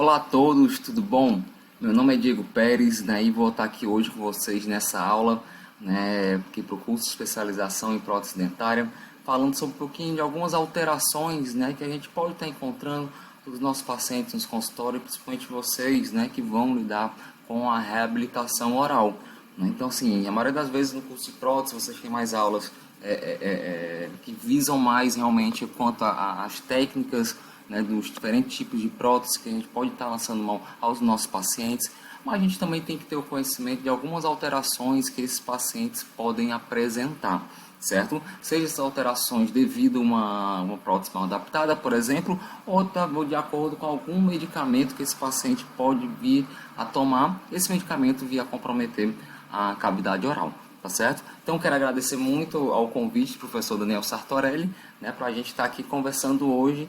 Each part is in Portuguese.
Olá a todos, tudo bom? Meu nome é Diego Pérez, né, e vou estar aqui hoje com vocês nessa aula, né, aqui para o curso de especialização em prótese dentária, falando sobre um pouquinho de algumas alterações, né, que a gente pode estar encontrando nos nossos pacientes nos consultórios, principalmente vocês, né, que vão lidar com a reabilitação oral. Né? Então, assim, a maioria das vezes no curso de prótese vocês têm mais aulas que visam mais realmente quanto às técnicas, né, dos diferentes tipos de próteses que a gente pode estar lançando mão aos nossos pacientes, mas a gente também tem que ter o conhecimento de algumas alterações que esses pacientes podem apresentar, certo? Seja essas alterações devido a uma prótese mal adaptada, por exemplo, ou de acordo com algum medicamento que esse paciente pode vir a tomar, esse medicamento vir a comprometer a cavidade oral. Tá certo? Então quero agradecer muito ao convite do professor Daniel Sartorelli, né, para a gente estar aqui conversando hoje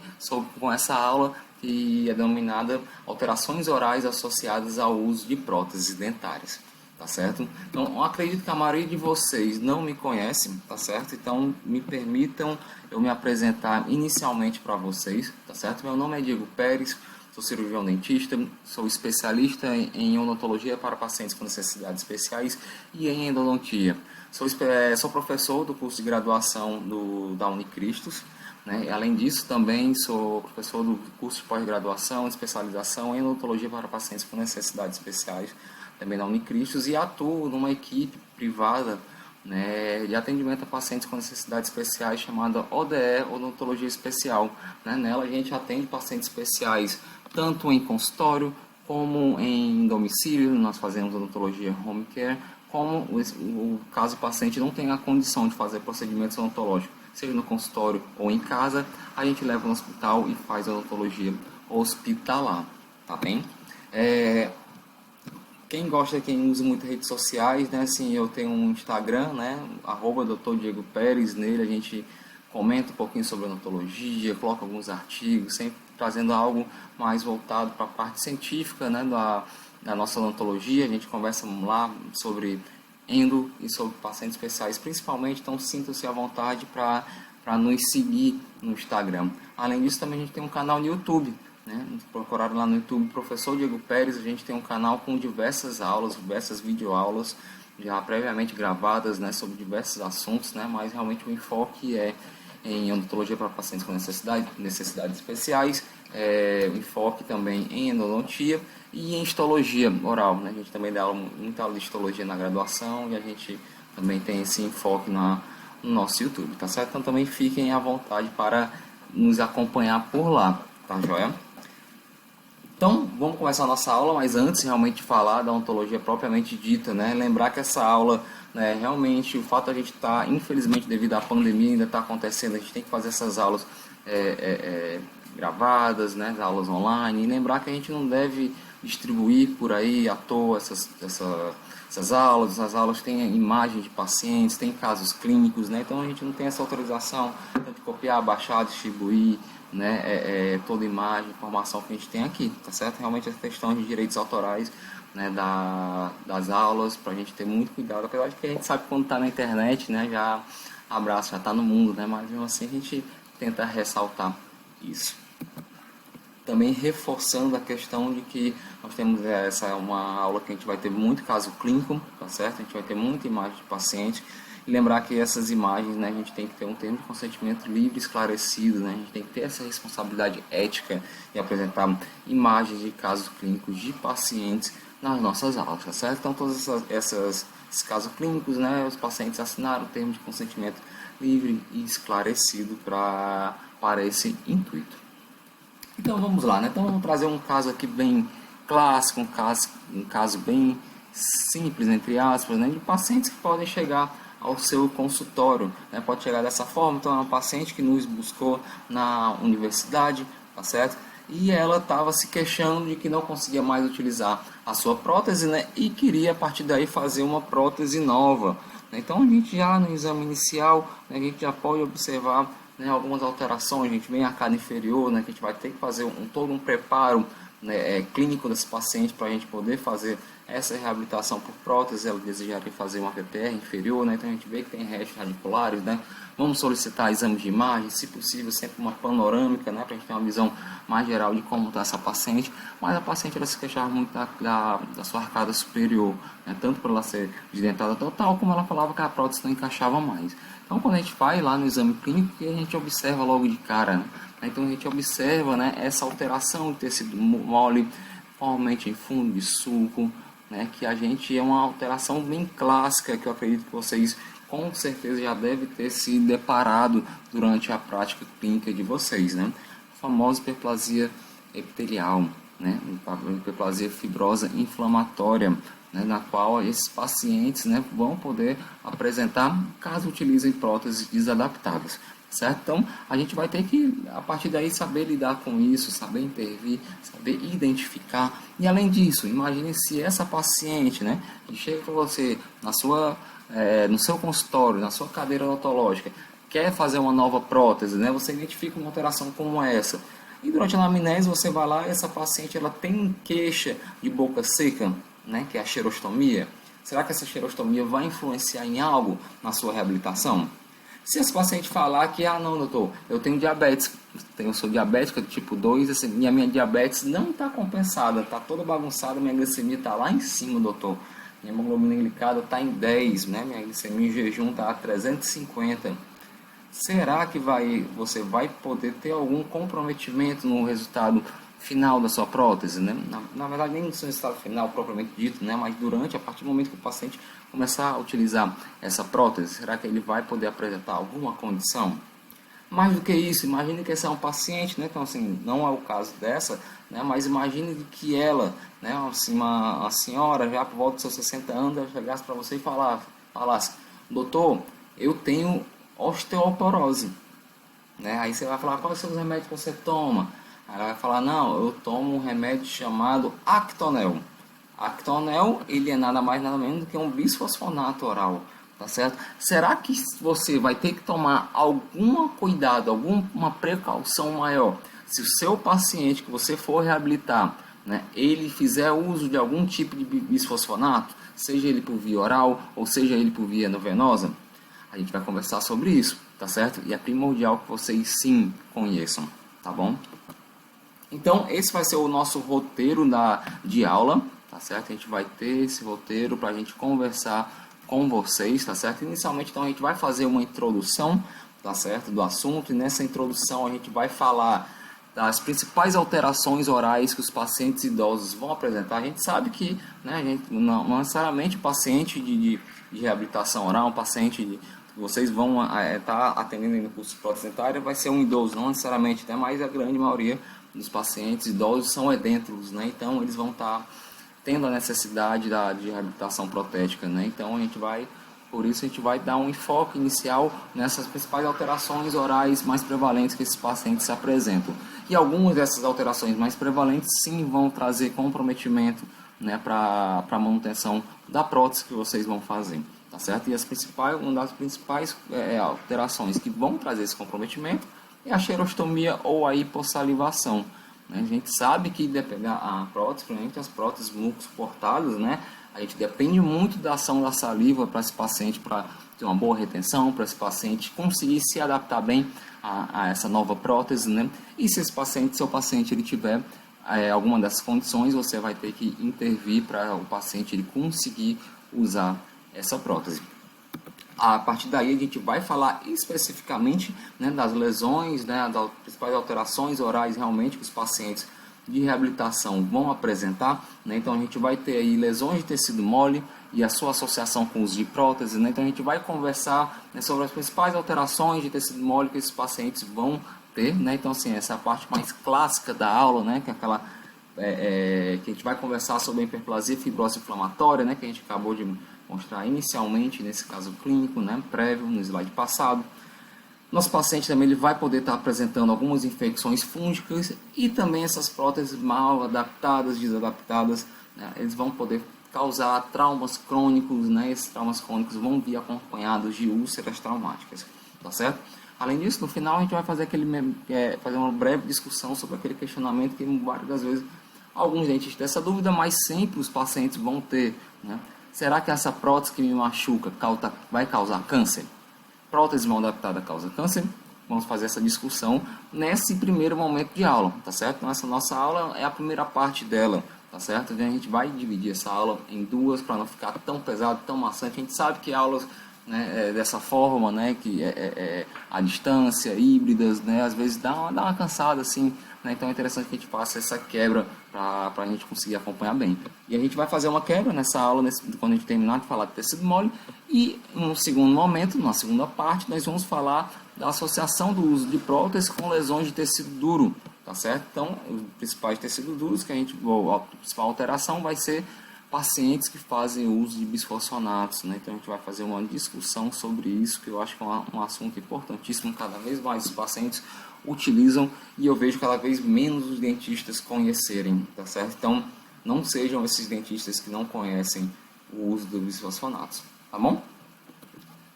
com essa aula que é denominada Alterações Orais Associadas ao Uso de Próteses Dentárias. Tá certo? Então eu acredito que a maioria de vocês não me conhece, tá certo? Então me permitam eu me apresentar inicialmente para vocês, tá certo? Meu nome é Diego Pérez. Sou cirurgião dentista, sou especialista em odontologia para pacientes com necessidades especiais e em endodontia. Sou professor do curso de graduação da Unicristos, né? Além disso, também sou professor do curso de pós-graduação, especialização em odontologia para pacientes com necessidades especiais, também na Unicristos, e atuo numa equipe privada, né, de atendimento a pacientes com necessidades especiais chamada ODE, Odontologia Especial. Né? Nela a gente atende pacientes especiais tanto em consultório como em domicílio. Nós fazemos odontologia home care, como o caso o paciente não tem a condição de fazer procedimentos odontológicos, seja no consultório ou em casa, a gente leva no hospital e faz odontologia hospitalar, tá bem? Quem usa muito redes sociais, né, assim, eu tenho um Instagram, né, @Dr. Diego Pérez, nele a gente comenta um pouquinho sobre odontologia, coloca alguns artigos, sempre trazendo algo mais voltado para a parte científica, né, da nossa odontologia. A gente conversa lá sobre endo e sobre pacientes especiais principalmente, então sintam-se à vontade para nos seguir no Instagram. Além disso, também a gente tem um canal no YouTube, né? Procuraram lá no YouTube Professor Diego Pérez. A gente tem um canal com diversas aulas, diversas videoaulas já previamente gravadas, né, sobre diversos assuntos, né, mas realmente o enfoque é em odontologia para pacientes com necessidades especiais, o enfoque também em endodontia e em histologia oral, né? A gente também dá muita aula de histologia na graduação e a gente também tem esse enfoque no nosso YouTube, tá certo? Então também fiquem à vontade para nos acompanhar por lá, tá joia? Então, vamos começar a nossa aula, mas antes realmente de falar da ontologia propriamente dita, né? Lembrar que essa aula, né, realmente, o fato de a gente estar, infelizmente, devido à pandemia, ainda está acontecendo, a gente tem que fazer essas aulas gravadas, né, aulas online, e lembrar que a gente não deve distribuir por aí à toa essas aulas. As aulas têm imagens de pacientes, tem casos clínicos, né? Então a gente não tem essa autorização tanto de copiar, baixar, distribuir, né, toda imagem, informação que a gente tem aqui, tá certo? Realmente a questão de direitos autorais, né, das aulas, para a gente ter muito cuidado, apesar de que a gente sabe que quando está na internet, né, já abraço, já está no mundo, né, mas mesmo assim a gente tenta ressaltar isso. Também reforçando a questão de que nós temos essa é uma aula que a gente vai ter muito caso clínico, tá certo? A gente vai ter muita imagem de paciente. E lembrar que essas imagens, né, a gente tem que ter um termo de consentimento livre e esclarecido, né? A gente tem que ter essa responsabilidade ética de apresentar imagens de casos clínicos de pacientes nas nossas aulas, tá certo? Então, todos esses casos clínicos, né, os pacientes assinaram o termo de consentimento livre e esclarecido para esse intuito. Então, vamos lá, né? Então, vamos trazer um caso aqui bem clássico, um caso bem simples, entre aspas, né, de pacientes que podem chegar ao seu consultório, né? Pode chegar dessa forma. Então é uma paciente que nos buscou na universidade, tá certo? E ela estava se queixando de que não conseguia mais utilizar a sua prótese, né? E queria a partir daí fazer uma prótese nova. Então a gente já no exame inicial, né, a gente já pode observar, né, algumas alterações. A gente vem a arcada inferior, né, que a gente vai ter que fazer todo um preparo, né, clínico desse paciente para a gente poder fazer essa reabilitação por prótese, ela desejaria fazer uma PPR inferior, né? Então a gente vê que tem restos radiculares, né? Vamos solicitar exames de imagem, se possível sempre uma panorâmica, né? Para a gente ter uma visão mais geral de como está essa paciente. Mas a paciente ela se queixava muito da sua arcada superior, né? Tanto por ela ser de dentada total, como ela falava que a prótese não encaixava mais. Então quando a gente vai lá no exame clínico, a gente observa logo de cara, né? Então a gente observa, né, essa alteração do tecido mole, formalmente em fundo de sulco, né, que a gente é uma alteração bem clássica que eu acredito que vocês com certeza já devem ter se deparado durante a prática clínica de vocês, né? A famosa hiperplasia epitelial, né, hiperplasia fibrosa inflamatória, né, na qual esses pacientes, né, vão poder apresentar caso utilizem próteses desadaptadas. Certo? Então, a gente vai ter que, a partir daí, saber lidar com isso, saber intervir, saber identificar. E, além disso, imagine se essa paciente, né, que chega para você no seu consultório, na sua cadeira odontológica, quer fazer uma nova prótese, né, você identifica uma alteração como essa. E durante a anamnese, você vai lá e essa paciente ela tem queixa de boca seca, né, que é a xerostomia. Será que essa xerostomia vai influenciar em algo na sua reabilitação? Se esse paciente falar que, não, doutor, eu tenho diabetes, eu sou diabética do tipo 2, assim, e a minha diabetes não está compensada, está toda bagunçada, minha glicemia está lá em cima, doutor. Minha hemoglobina glicada está em 10, né? Minha glicemia em jejum está a 350. Será que você vai poder ter algum comprometimento no resultado final da sua prótese, né? Na verdade, nem no seu resultado final propriamente dito, né? Mas a partir do momento que o paciente começar a utilizar essa prótese, será que ele vai poder apresentar alguma condição? Mais do que isso, imagine que esse é um paciente, né? Então, assim, não é o caso dessa, né? Mas imagine que ela, né? Assim, uma senhora já por volta dos seus 60 anos, ela chegasse para você e falasse, doutor, eu tenho osteoporose, né? Aí você vai falar, quais são os remédios que você toma? Aí ela vai falar, não, eu tomo um remédio chamado Actonel. Actonel, ele é nada mais nada menos do que um bisfosfonato oral, tá certo? Será que você vai ter que tomar algum cuidado, alguma precaução maior se o seu paciente que você for reabilitar, né, ele fizer uso de algum tipo de bisfosfonato, seja ele por via oral ou seja ele por via venosa? A gente vai conversar sobre isso, tá certo? E é primordial que vocês sim conheçam, tá bom? Então, esse vai ser o nosso roteiro de aula, tá certo? A gente vai ter esse roteiro para a gente conversar com vocês, tá certo? Inicialmente, então, a gente vai fazer uma introdução, tá certo? Do assunto, e nessa introdução a gente vai falar das principais alterações orais que os pacientes idosos vão apresentar. A gente sabe que, né, a gente, não necessariamente o paciente de reabilitação oral, um paciente que vocês vão estar atendendo no curso de prótese dentária vai ser um idoso, não necessariamente, né, mas a grande maioria dos pacientes idosos são edêntulos, né? Então eles vão estar tendo a necessidade de reabilitação protética, né? Então por isso a gente vai dar um enfoque inicial nessas principais alterações orais mais prevalentes que esses pacientes se apresentam. E algumas dessas alterações mais prevalentes sim vão trazer comprometimento, né, para a manutenção da prótese que vocês vão fazer, tá certo? E uma das principais alterações que vão trazer esse comprometimento é a xerostomia ou a hipossalivação, né? A gente sabe que a prótese, principalmente as próteses mucosuportadas, né? A gente depende muito da ação da saliva para esse paciente, para ter uma boa retenção, para esse paciente conseguir se adaptar bem a essa nova prótese, né? E se seu paciente ele tiver alguma dessas condições, você vai ter que intervir para o paciente ele conseguir usar essa prótese. A partir daí a gente vai falar especificamente, né, das lesões, né, das principais alterações orais realmente que os pacientes de reabilitação vão apresentar, né? Então a gente vai ter aí lesões de tecido mole e a sua associação com os de prótese, né? Então a gente vai conversar, né, sobre as principais alterações de tecido mole que esses pacientes vão ter, né? Então assim, essa é a parte mais clássica da aula, né, que é aquela que a gente vai conversar sobre a hiperplasia fibrosa inflamatória, né, que a gente acabou de mostrar inicialmente nesse caso clínico, né, prévio, no slide passado. Nosso paciente também ele vai poder estar apresentando algumas infecções fúngicas e também essas próteses mal adaptadas, desadaptadas, né, eles vão poder causar traumas crônicos, né, esses traumas crônicos vão vir acompanhados de úlceras traumáticas, tá certo? Além disso, no final a gente vai fazer fazer uma breve discussão sobre aquele questionamento que várias das vezes Alguns dentistas têm essa dúvida, mas sempre os pacientes vão ter, né? Será que essa prótese que me machuca vai causar câncer? Prótese mal adaptada causa câncer? Vamos fazer essa discussão nesse primeiro momento de aula, tá certo? Então essa nossa aula é a primeira parte dela, tá certo? Então a gente vai dividir essa aula em duas para não ficar tão pesado, tão maçante. A gente sabe que aulas, né, dessa forma, né, que à distância, híbridas, né, às vezes dá uma cansada assim, né? Então é interessante que a gente faça essa quebra para a gente conseguir acompanhar bem. E a gente vai fazer uma quebra nessa aula, quando a gente terminar de falar de tecido mole, e no segundo momento, na segunda parte, nós vamos falar da associação do uso de prótese com lesões de tecido duro, tá certo? Então, os principais tecidos duros que a principal alteração vai ser pacientes que fazem uso de bisfosfonatos, né? Então a gente vai fazer uma discussão sobre isso, que eu acho que é um assunto importantíssimo. Cada vez mais os pacientes utilizam e eu vejo cada vez menos os dentistas conhecerem, tá certo? Então não sejam esses dentistas que não conhecem o uso dos bisfosfonatos, tá bom?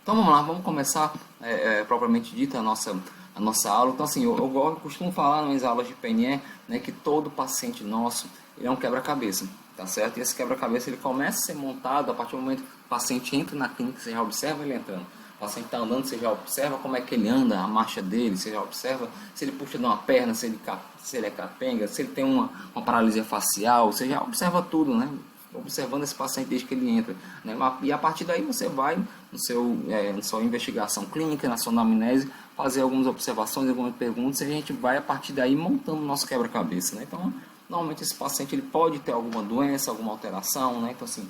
Então vamos lá, vamos começar propriamente dita a nossa aula. Então assim, eu costumo falar nas aulas de PNE, né, que todo paciente nosso ele é um quebra-cabeça, tá certo? E esse quebra-cabeça ele começa a ser montado a partir do momento que o paciente entra na clínica, você já observa ele entrando. O paciente está andando, você já observa como é que ele anda, a marcha dele, você já observa se ele puxa de uma perna, se ele é capenga, se ele tem uma paralisia facial, você já observa tudo, né? Observando esse paciente desde que ele entra, né? E a partir daí você vai na sua investigação clínica, na sua anamnese, fazer algumas observações, algumas perguntas, e a gente vai a partir daí montando o nosso quebra-cabeça, né? Então, normalmente esse paciente ele pode ter alguma doença, alguma alteração, né? Então assim,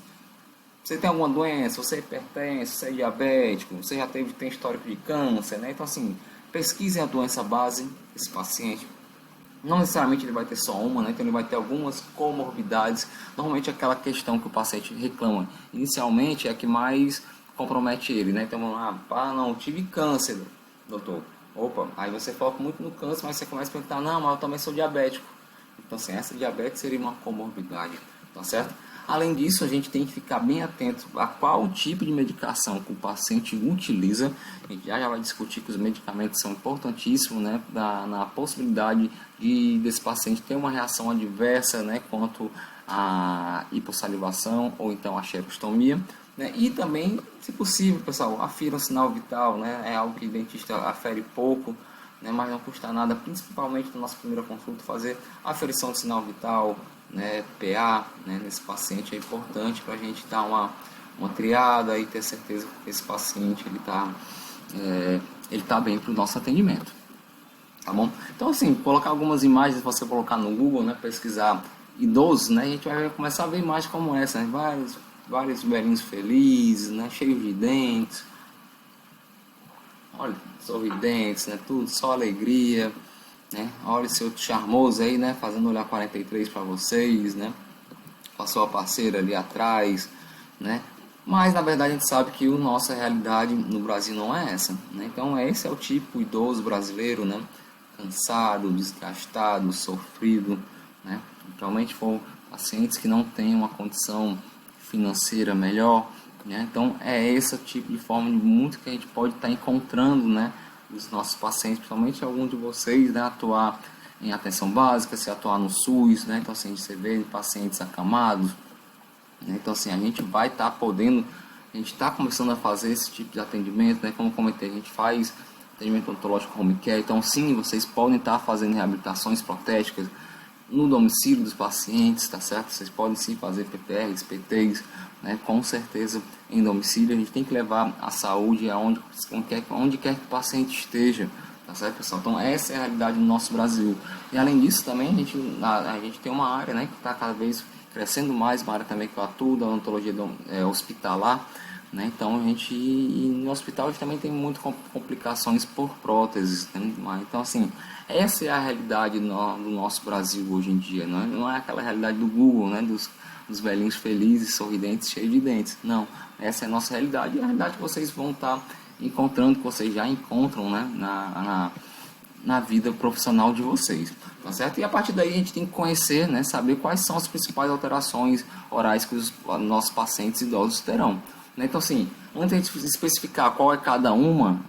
você tem alguma doença, você é hipertenso, você é diabético, você já tem histórico de câncer, né? Então assim, pesquisem a doença base desse paciente. Não necessariamente ele vai ter só uma, né? Então ele vai ter algumas comorbidades. Normalmente aquela questão que o paciente reclama inicialmente é a que mais compromete ele, né? Então vamos lá, não, tive câncer, doutor. Opa, aí você foca muito no câncer, mas você começa a perguntar, não, mas eu também sou diabético. Então assim, essa diabetes seria uma comorbidade, tá certo? Além disso, a gente tem que ficar bem atento a qual tipo de medicação que o paciente utiliza. A gente já vai discutir que os medicamentos são importantíssimos, né, na possibilidade desse paciente ter uma reação adversa, né, quanto à hipossalivação ou então à xerostomia. Né, e também, se possível, pessoal, afira um sinal vital, né, é algo que o dentista afere pouco, né, mas não custa nada, principalmente na nossa primeira consulta, fazer aferição de sinal vital, né, PA, né, nesse paciente é importante para a gente dar uma triada e ter certeza que esse paciente ele tá bem para o nosso atendimento, tá bom? Então assim, colocar algumas imagens, você colocar no Google, né, pesquisar idosos, né, a gente vai começar a ver imagens como essa, né, vários velhinhos felizes, né, cheios de dentes, olha, sorridentes, né, tudo só alegria, né? Olha esse outro charmoso aí, né? Fazendo olhar 43 para vocês, né? Com a sua parceira ali atrás, né? Mas na verdade a gente sabe que a nossa realidade no Brasil não é essa, né? Então esse é o tipo idoso brasileiro, né? Cansado, desgastado, sofrido, né? Realmente foram pacientes que não têm uma condição financeira melhor, né? Então é esse tipo de forma de muito que a gente pode estar encontrando, né? Os nossos pacientes, principalmente alguns de vocês, né, atuar em atenção básica, se atuar no SUS, né, então assim, você vê pacientes acamados, né, então assim, a gente vai estar podendo, a gente está começando a fazer esse tipo de atendimento, né, como comentei, a gente faz atendimento odontológico home care, então sim, vocês podem estar fazendo reabilitações protéticas no domicílio dos pacientes, tá certo? Vocês podem sim fazer PPRs, PTs, né? Com certeza em domicílio. A gente tem que levar a saúde onde quer que o paciente esteja, tá certo, pessoal? Então essa é a realidade do nosso Brasil. E além disso também a gente tem uma área, né, que está cada vez crescendo mais, uma área também que eu atuo da odontologia hospitalar, né? Então no hospital a gente também tem muitas complicações por próteses, né? Então assim, essa é a realidade do nosso Brasil hoje em dia, não é aquela realidade do Google, né? Dos velhinhos felizes, sorridentes, cheios de dentes. Não, essa é a nossa realidade e a realidade que vocês vão estar encontrando, que vocês já encontram, né? Na vida profissional de vocês, tá certo? E a partir daí a gente tem que conhecer, né? Saber quais são as principais alterações orais que os nossos pacientes idosos terão. Né? Então assim, antes de especificar qual é cada uma,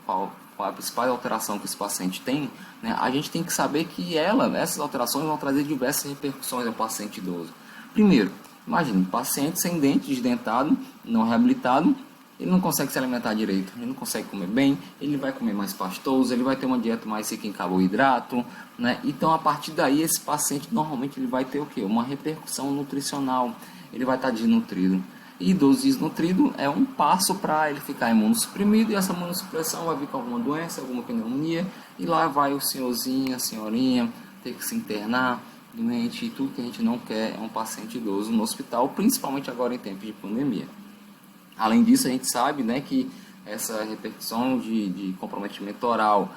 qual é a principal alteração que esse paciente tem, né, a gente tem que saber que essas alterações vão trazer diversas repercussões ao paciente idoso. Primeiro, imagine, paciente sem dente, desdentado, não reabilitado, ele não consegue se alimentar direito, ele não consegue comer bem, ele vai comer mais pastoso, ele vai ter uma dieta mais rica em carboidrato, né? Então, a partir daí, esse paciente normalmente ele vai ter o quê? Uma repercussão nutricional, ele vai estar desnutrido. E idoso desnutrido é um passo para ele ficar imunossuprimido, e essa imunossupressão vai vir com alguma doença, alguma pneumonia, e lá vai o senhorzinho, a senhorinha, ter que se internar, doente, e tudo que a gente não quer é um paciente idoso no hospital, principalmente agora em tempos de pandemia. Além disso, a gente sabe, né, que essa repercussão de comprometimento oral,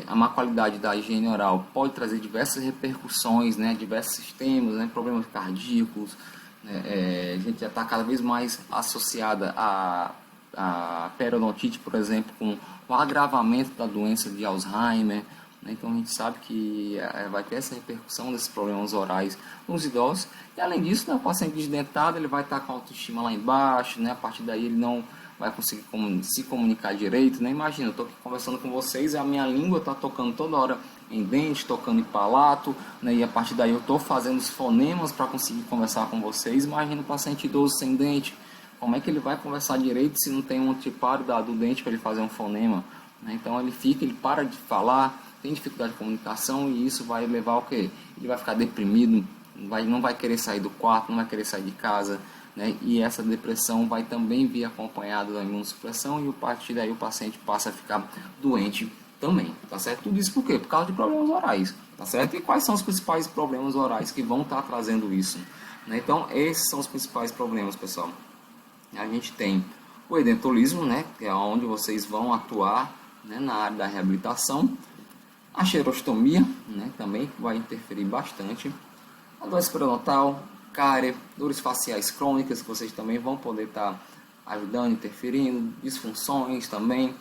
a má qualidade da higiene oral pode trazer diversas repercussões, né, diversos sistemas, né, problemas cardíacos, né, a gente já está cada vez mais associada a periodontite, por exemplo, com o agravamento da doença de Alzheimer, né? Então a gente sabe que vai ter essa repercussão desses problemas orais nos idosos. E além disso, né, o paciente desdentado ele vai estar com a autoestima lá embaixo, né? A partir daí ele não vai conseguir se comunicar direito, né? Imagina, eu estou aqui conversando com vocês e a minha língua está tocando toda hora em dente, tocando em palato, né? E a partir daí eu estou fazendo os fonemas para conseguir conversar com vocês. Imagina o paciente idoso sem dente, como é que ele vai conversar direito se não tem um anteparo do dente para ele fazer um fonema, né? Então ele para de falar, tem dificuldade de comunicação, e isso vai levar ao quê? Ele vai ficar deprimido, não vai querer sair do quarto, não vai querer sair de casa, né? E essa depressão vai também vir acompanhada da imunossupressão, e a partir daí o paciente passa a ficar doente também, tá certo? Tudo isso por quê? Por causa de problemas orais, tá certo? E quais são os principais problemas orais que vão estar trazendo isso, né? Então, esses são os principais problemas, pessoal. A gente tem o edentulismo, né? Que é onde vocês vão atuar, né, na área da reabilitação. A xerostomia, né, também vai interferir bastante. A doença periodontal, cárie, dores faciais crônicas, que vocês também vão poder estar ajudando, interferindo. Disfunções também.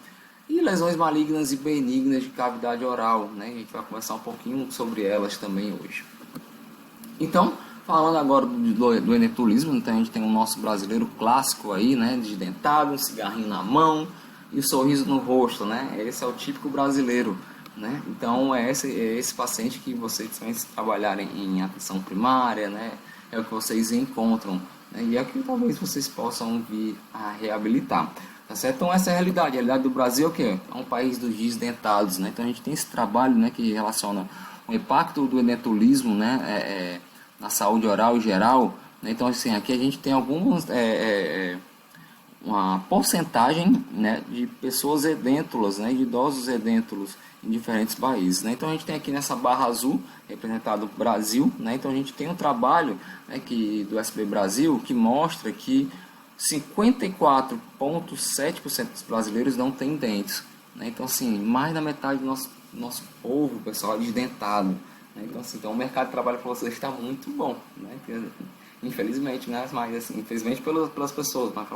E lesões malignas e benignas de cavidade oral, né? A gente vai conversar um pouquinho sobre elas também hoje. Então, falando agora do edentulismo, então a gente tem o nosso brasileiro clássico aí, né, desdentado, um cigarrinho na mão e o sorriso no rosto, né? Esse é o típico brasileiro, né? Então é esse paciente que vocês também, se trabalharem em atenção primária, né, é o que vocês encontram, né? E é o que talvez vocês possam vir a reabilitar, tá certo? Então essa é a realidade do Brasil, é o quê? É um país dos desdentados, né? Então a gente tem esse trabalho, né, que relaciona o impacto do edentulismo, né, na saúde oral em geral, né? Então assim, aqui a gente tem algumas uma porcentagem, né, de pessoas edêntulas, né, de idosos edêntulos em diferentes países, né? Então a gente tem aqui nessa barra azul representado o Brasil, né? Então a gente tem um trabalho, né, do SB Brasil, que mostra que 54,7% dos brasileiros não têm dentes, né? Então assim, mais da metade do nosso povo, pessoal, é desdentado, né? Então assim, o mercado de trabalho para vocês está muito bom, né? Infelizmente, né? Mas assim, infelizmente pelas pessoas, mas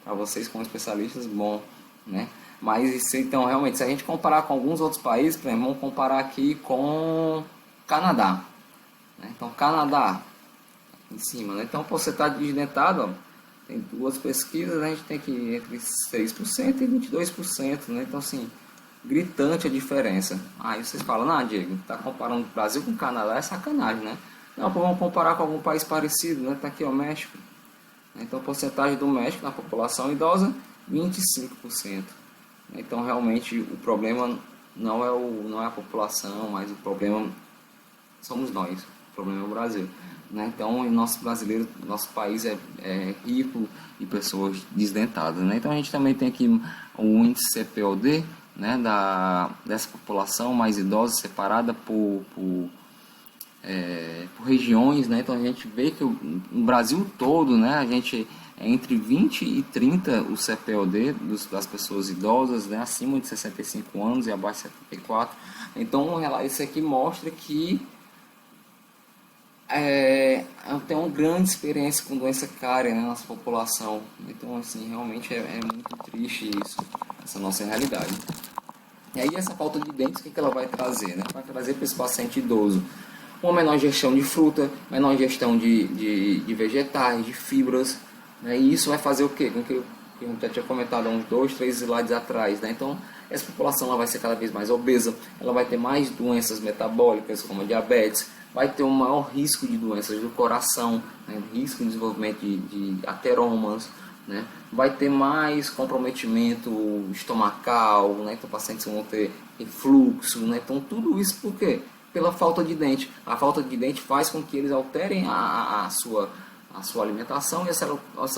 para vocês como especialistas, bom, né? Mas então, realmente, se a gente comparar com alguns outros países, por exemplo, vamos comparar aqui com Canadá, né? Então, Canadá, em cima, né? Então, você está desdentado, ó, tem duas pesquisas, né? A gente tem aqui entre 6% e 22%, né? Então, assim, gritante a diferença. Aí vocês falam, Diego, tá comparando o Brasil com o Canadá, é sacanagem, né? Não, vamos comparar com algum país parecido, né? Tá aqui, ó, o México. Então, a porcentagem do México na população idosa, 25%. Então, realmente, o problema não é a população, mas o problema somos nós. O problema é o Brasil, né? Então, nosso país é rico em pessoas desdentadas, né? Então, a gente também tem aqui o índice CPOD, né, dessa população mais idosa, separada por regiões, né? Então a gente vê que no Brasil todo, né, a gente é entre 20 e 30 o CPOD das pessoas idosas, né, acima de 65 anos e abaixo de 74. Então isso aqui mostra que tem uma grande experiência com doença cárie, né, na nossa população. Então assim, realmente é muito triste isso, essa nossa realidade. E aí essa falta de dentes, o que ela vai trazer, né? Vai trazer para esse paciente idoso uma menor ingestão de fruta, menor ingestão de vegetais, de fibras, né? E isso vai fazer o quê? Com que eu já tinha comentado há uns 2, 3 slides atrás, né? Então essa população ela vai ser cada vez mais obesa, ela vai ter mais doenças metabólicas, como a diabetes, vai ter um maior risco de doenças do coração, né, risco de desenvolvimento de ateromas, né, vai ter mais comprometimento estomacal, né, então pacientes vão ter refluxo, né, então tudo isso por quê? Pela falta de dente. A falta de dente faz com que eles alterem a sua alimentação, e essa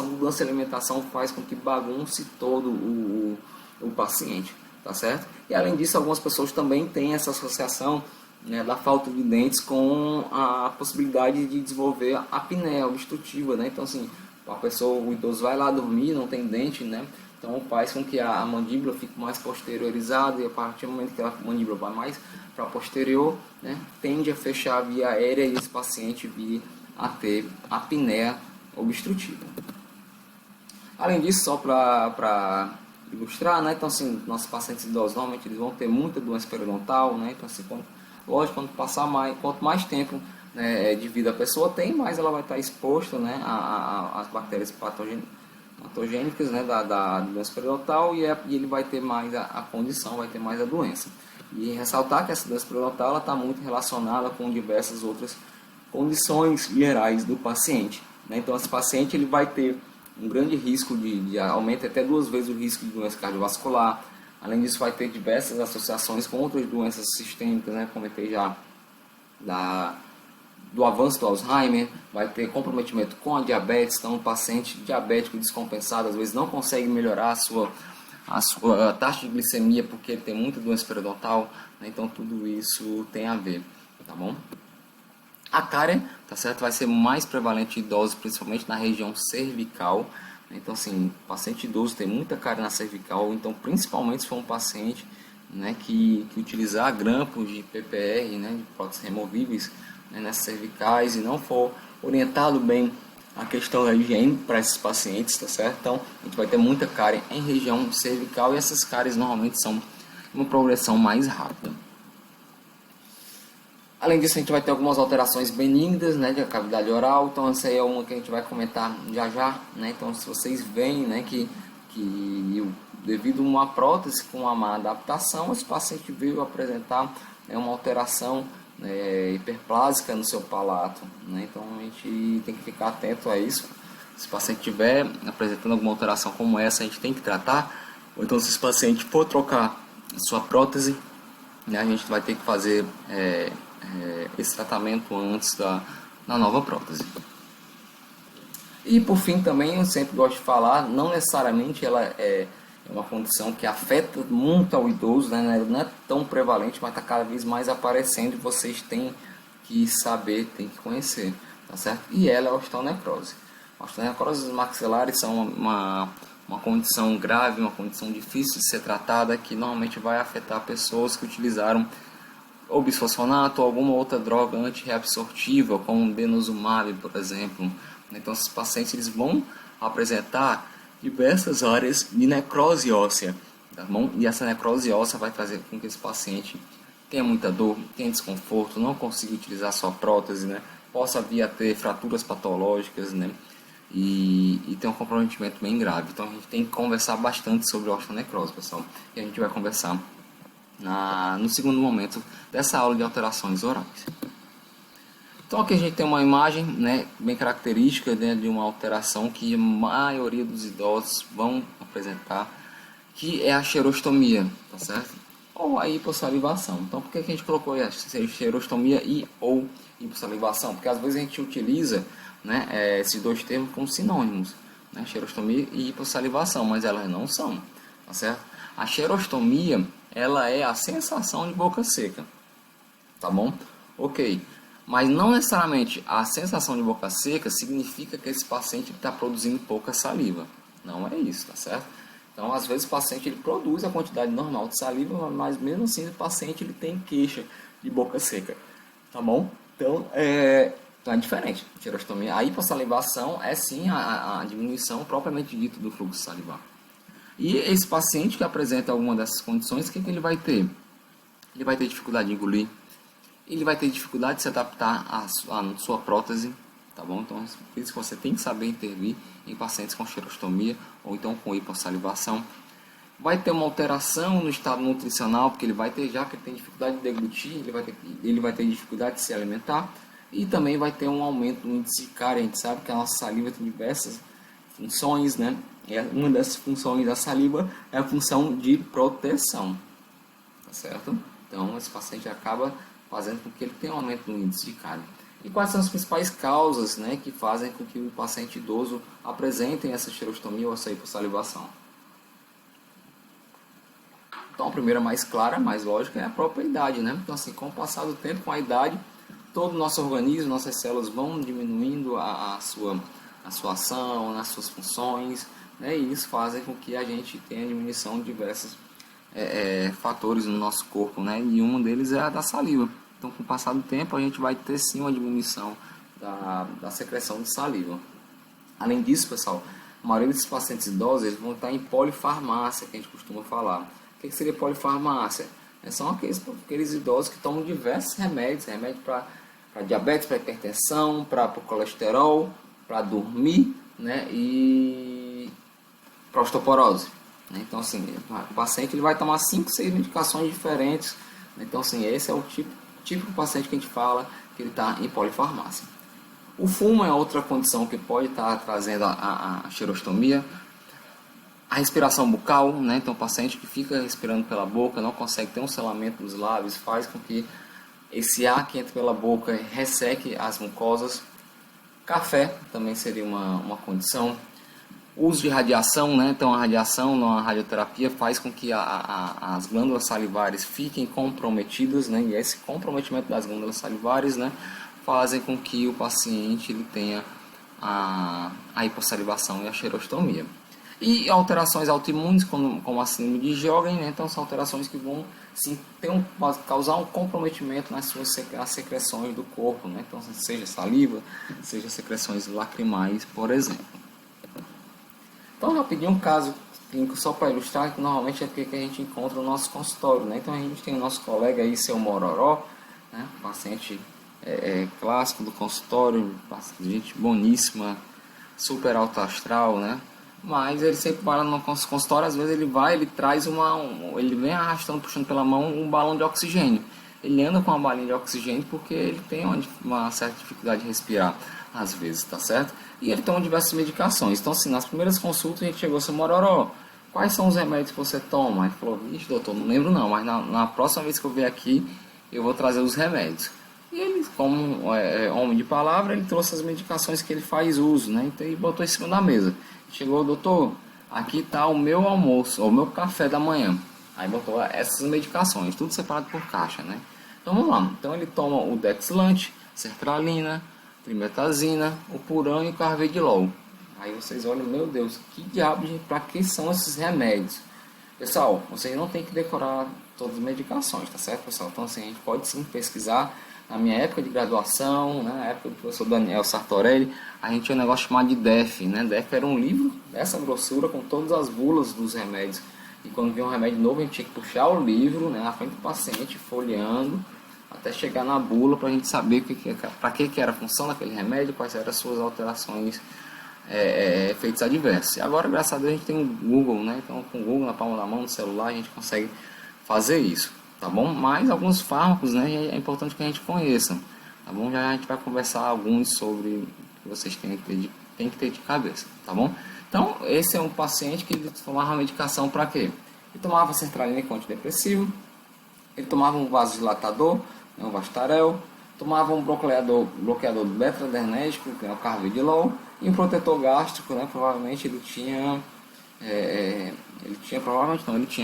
mudança de alimentação faz com que bagunce todo o paciente, tá certo? E além disso, algumas pessoas também têm essa associação, né, da falta de dentes com a possibilidade de desenvolver a apneia obstrutiva, né? Então assim, a pessoa, o idoso vai lá dormir, não tem dente, né? Então faz com que a mandíbula fique mais posteriorizada, e a partir do momento que a mandíbula vai mais para posterior, né, tende a fechar a via aérea e esse paciente vir a ter apneia obstrutiva. Além disso, só para ilustrar, né, então assim, nossos pacientes idosos normalmente eles vão ter muita doença periodontal, né, então assim, lógico, quanto mais tempo, né, de vida a pessoa tem, mais ela vai estar exposta, né, às bactérias patogênicas, né, da doença periodontal, e ele vai ter mais a condição, vai ter mais a doença. E ressaltar que essa doença periodontal está muito relacionada com diversas outras condições gerais do paciente, né? Então esse paciente ele vai ter um grande risco de aumento até 2 vezes o risco de doença cardiovascular. Além disso, vai ter diversas associações com outras doenças sistêmicas, né? Comentei já do avanço do Alzheimer, vai ter comprometimento com a diabetes. Então, um paciente diabético descompensado às vezes não consegue melhorar a sua taxa de glicemia porque ele tem muita doença periodontal, né? Então tudo isso tem a ver, tá bom? A cárie, tá certo, vai ser mais prevalente em idosos, principalmente na região cervical. Então assim, paciente idoso tem muita cárie na cervical, então principalmente se for um paciente, né, que utilizar grampos de PPR, né, de próteses removíveis, né, nessas cervicais, e não for orientado bem a questão da higiene para esses pacientes, tá certo? Então, a gente vai ter muita cárie em região cervical, e essas cáries normalmente são uma progressão mais rápida. Além disso, a gente vai ter algumas alterações benignas, né, de cavidade oral. Então, essa aí é uma que a gente vai comentar já já, né? Então, se vocês veem, né, que devido a uma prótese com uma má adaptação, esse paciente veio apresentar, né, uma alteração, hiperplásica no seu palato, né? Então a gente tem que ficar atento a isso. Se o paciente estiver apresentando alguma alteração como essa, a gente tem que tratar. Ou então, se esse paciente for trocar sua prótese, né, a gente vai ter que fazer esse tratamento antes da nova prótese. E por fim também, eu sempre gosto de falar, não necessariamente ela é uma condição que afeta muito ao idoso, né? Não é tão prevalente, mas está cada vez mais aparecendo, e vocês têm que saber, têm que conhecer, tá certo? E ela é a osteonecrose. A osteonecrose dos maxilares são uma condição grave, uma condição difícil de ser tratada, que normalmente vai afetar pessoas que utilizaram ou bisfosfonato ou alguma outra droga antirreabsortiva, como o denosumab, por exemplo. Então, esses pacientes eles vão apresentar diversas áreas de necrose óssea, tá bom? E essa necrose óssea vai fazer com que esse paciente tenha muita dor, tenha desconforto, não consiga utilizar sua prótese, né? Possa vir a ter fraturas patológicas, né? E tem um comprometimento bem grave. Então a gente tem que conversar bastante sobre osteonecrose, pessoal. E a gente vai conversar no segundo momento dessa aula de alterações orais. Então aqui a gente tem uma imagem, né, bem característica, né, de uma alteração que a maioria dos idosos vão apresentar, que é a xerostomia, tá certo? Ou a hipossalivação. Então por que a gente colocou a xerostomia e ou hipossalivação? Porque às vezes a gente utiliza, né, esses dois termos como sinônimos, né, xerostomia e hipossalivação, mas elas não são, tá certo? A xerostomia, ela é a sensação de boca seca, tá bom? Ok, mas não necessariamente a sensação de boca seca significa que esse paciente está produzindo pouca saliva, não é isso, tá certo? Então, às vezes o paciente ele produz a quantidade normal de saliva, mas mesmo assim o paciente ele tem queixa de boca seca, tá bom? Então, é diferente. Xerostomia, a hipossalivação é sim a diminuição propriamente dita do fluxo salivar. E esse paciente que apresenta alguma dessas condições, o que ele vai ter? Ele vai ter dificuldade de engolir, ele vai ter dificuldade de se adaptar à sua prótese, tá bom? Então, por isso que você tem que saber intervir em pacientes com xerostomia ou então com hipossalivação. Vai ter uma alteração no estado nutricional, porque ele vai ter, já que ele tem dificuldade de deglutir, ele vai ter dificuldade de se alimentar, e também vai ter um aumento no índice de cárie. A gente sabe que a nossa saliva tem diversas funções, né? E uma dessas funções da saliva é a função de proteção, tá certo? Então esse paciente acaba fazendo com que ele tenha um aumento no índice de cárie. E quais são as principais causas, né, que fazem com que o paciente idoso apresente essa xerostomia ou essa hipossalivação? Então a primeira mais clara, mais lógica, é a própria idade, né? Então assim, com o passar do tempo, com a idade, todo o nosso organismo, nossas células vão diminuindo a sua ação, as suas funções, né? E isso faz com que a gente tenha diminuição de diversos fatores no nosso corpo, né? E um deles é a da saliva. Então, com o passar do tempo, a gente vai ter sim uma diminuição da secreção de saliva. Além disso, pessoal, a maioria desses pacientes idosos eles vão estar em polifarmácia, que a gente costuma falar. O que seria polifarmácia? São aqueles idosos que tomam diversos remédios, remédio para diabetes, para hipertensão, para colesterol, para dormir, né? E para osteoporose. Então, assim, o paciente ele vai tomar 5, 6 medicações diferentes. Então, assim, esse é o típico paciente que a gente fala que ele está em polifarmácia. O fumo é outra condição que pode estar trazendo a xerostomia. A respiração bucal, né? Então, o paciente que fica respirando pela boca, não consegue ter um selamento dos lábios, faz com que esse ar que entra pela boca resseque as mucosas. Café também seria uma condição. O uso de radiação, né? Então a radiação na radioterapia faz com que as glândulas salivares fiquem comprometidas, né? E esse comprometimento das glândulas salivares, né, fazem com que o paciente ele tenha a hipossalivação e a xerostomia. E alterações autoimunes, como a síndrome de Sjögren, né? Então são alterações que vão sim, causar um comprometimento nas secreções do corpo, né? Então seja saliva, seja secreções lacrimais, por exemplo. Então, rapidinho, um caso clínico só para ilustrar, que normalmente é o que a gente encontra no nosso consultório, né? Então, a gente tem o nosso colega aí, seu Mororó, né? Paciente clássico do consultório, gente boníssima, super alto astral, né? Mas ele sempre para no consultório, às vezes ele traz ele vem arrastando, puxando pela mão um balão de oxigênio. Ele anda com uma balinha de oxigênio porque ele tem uma certa dificuldade de respirar, às vezes, tá certo? E ele toma diversas medicações. Então, assim, nas primeiras consultas a gente chegou assim, Mororó, quais são os remédios que você toma? Ele falou, vixe, doutor, não lembro não, mas na próxima vez que eu vier aqui, eu vou trazer os remédios. E ele, como homem de palavra, ele trouxe as medicações que ele faz uso, né? Então, ele botou em cima da mesa. Chegou, doutor, aqui está o meu almoço, o meu café da manhã. Aí botou essas medicações, tudo separado por caixa, né? Então vamos lá. Então ele toma o Dexlant, sertralina, trimetazina, o Puran e o Carvedilol. Aí vocês olham, meu Deus, que diabo, para que são esses remédios? Pessoal, vocês não tem que decorar todas as medicações, tá certo, pessoal? Então assim, a gente pode sim pesquisar. Na minha época de graduação, né, na época do professor Daniel Sartorelli, a gente tinha um negócio chamado de DEF, né? DEF era um livro dessa grossura com todas as bulas dos remédios. E quando vinha um remédio novo, a gente tinha que puxar o livro, né, na frente do paciente, folheando, até chegar na bula para a gente saber para que era a função daquele remédio, quais eram as suas alterações, efeitos adversos. E agora, graças a Deus, a gente tem o Google, né? Então, com o Google na palma da mão, no celular, a gente consegue fazer isso. Tá bom? Mas alguns fármacos, né, é importante que a gente conheça, tá bom? Já a gente vai conversar alguns sobre que vocês têm que ter de cabeça, tá bom? Então, esse é um paciente que ele tomava medicação para quê? Ele tomava sertralina com antidepressivo, ele tomava um vasodilatador, né, um Vastarel, tomava um bloqueador beta-adrenérgico, que é o Carvedilol, e um protetor gástrico, né, provavelmente ele tinha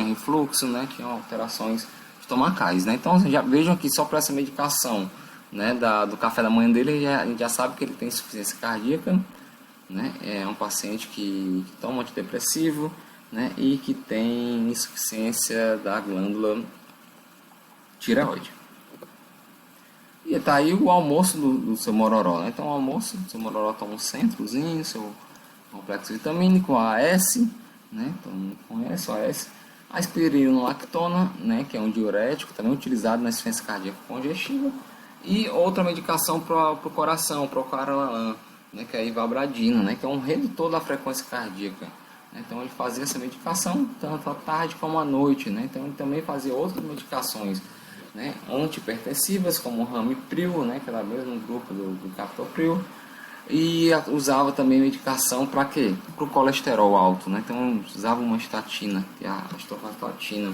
refluxo, né, tinha alterações estomacais, né? Então já vejam que só para essa medicação, né, do café da manhã dele, a gente já sabe que ele tem insuficiência cardíaca, né? É um paciente que toma antidepressivo, né, e que tem insuficiência da glândula tireoide. E tá aí o almoço do seu Mororó, né? Então o almoço, o seu Mororó toma um centrozinho, seu complexo vitamínico, AS, né? Então conhece o AS. A espironolactona, né, que é um diurético, também utilizado na insuficiência cardíaca congestiva. E outra medicação para o coração, Procaralan, né, que é a ivabradina, né, que é um redutor da frequência cardíaca. né? Então ele fazia essa medicação tanto à tarde como à noite, né? Então ele também fazia outras medicações, né, antihipertensivas como o Ramipril, né, que era o mesmo grupo do Captopril, e usava também medicação para quê? Para o colesterol alto, né? Então usava uma estatina, que é a atorvastatina.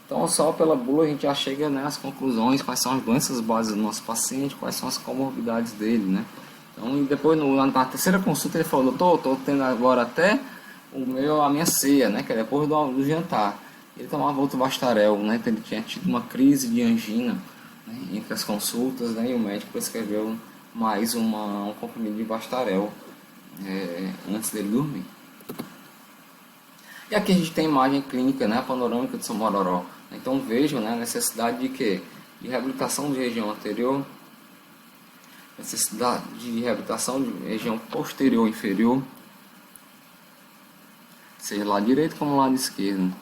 Então só pela bula a gente já chega, né, às conclusões, quais são as doenças básicas do nosso paciente, quais são as comorbidades dele, né? Então e depois na terceira consulta ele falou: doutor, estou tendo agora até a minha ceia, né, que é depois do jantar. Ele tomava outro Bastarel, né? Então ele tinha tido uma crise de angina, né, entre as consultas, né, e o médico prescreveu mais um comprimido de Bastarel antes dele dormir. E aqui a gente tem a imagem clínica, né, panorâmica de São Mororó. Então vejam, né, a necessidade de quê? De reabilitação de região anterior, necessidade de reabilitação de região posterior inferior, seja lado direito como lado esquerdo.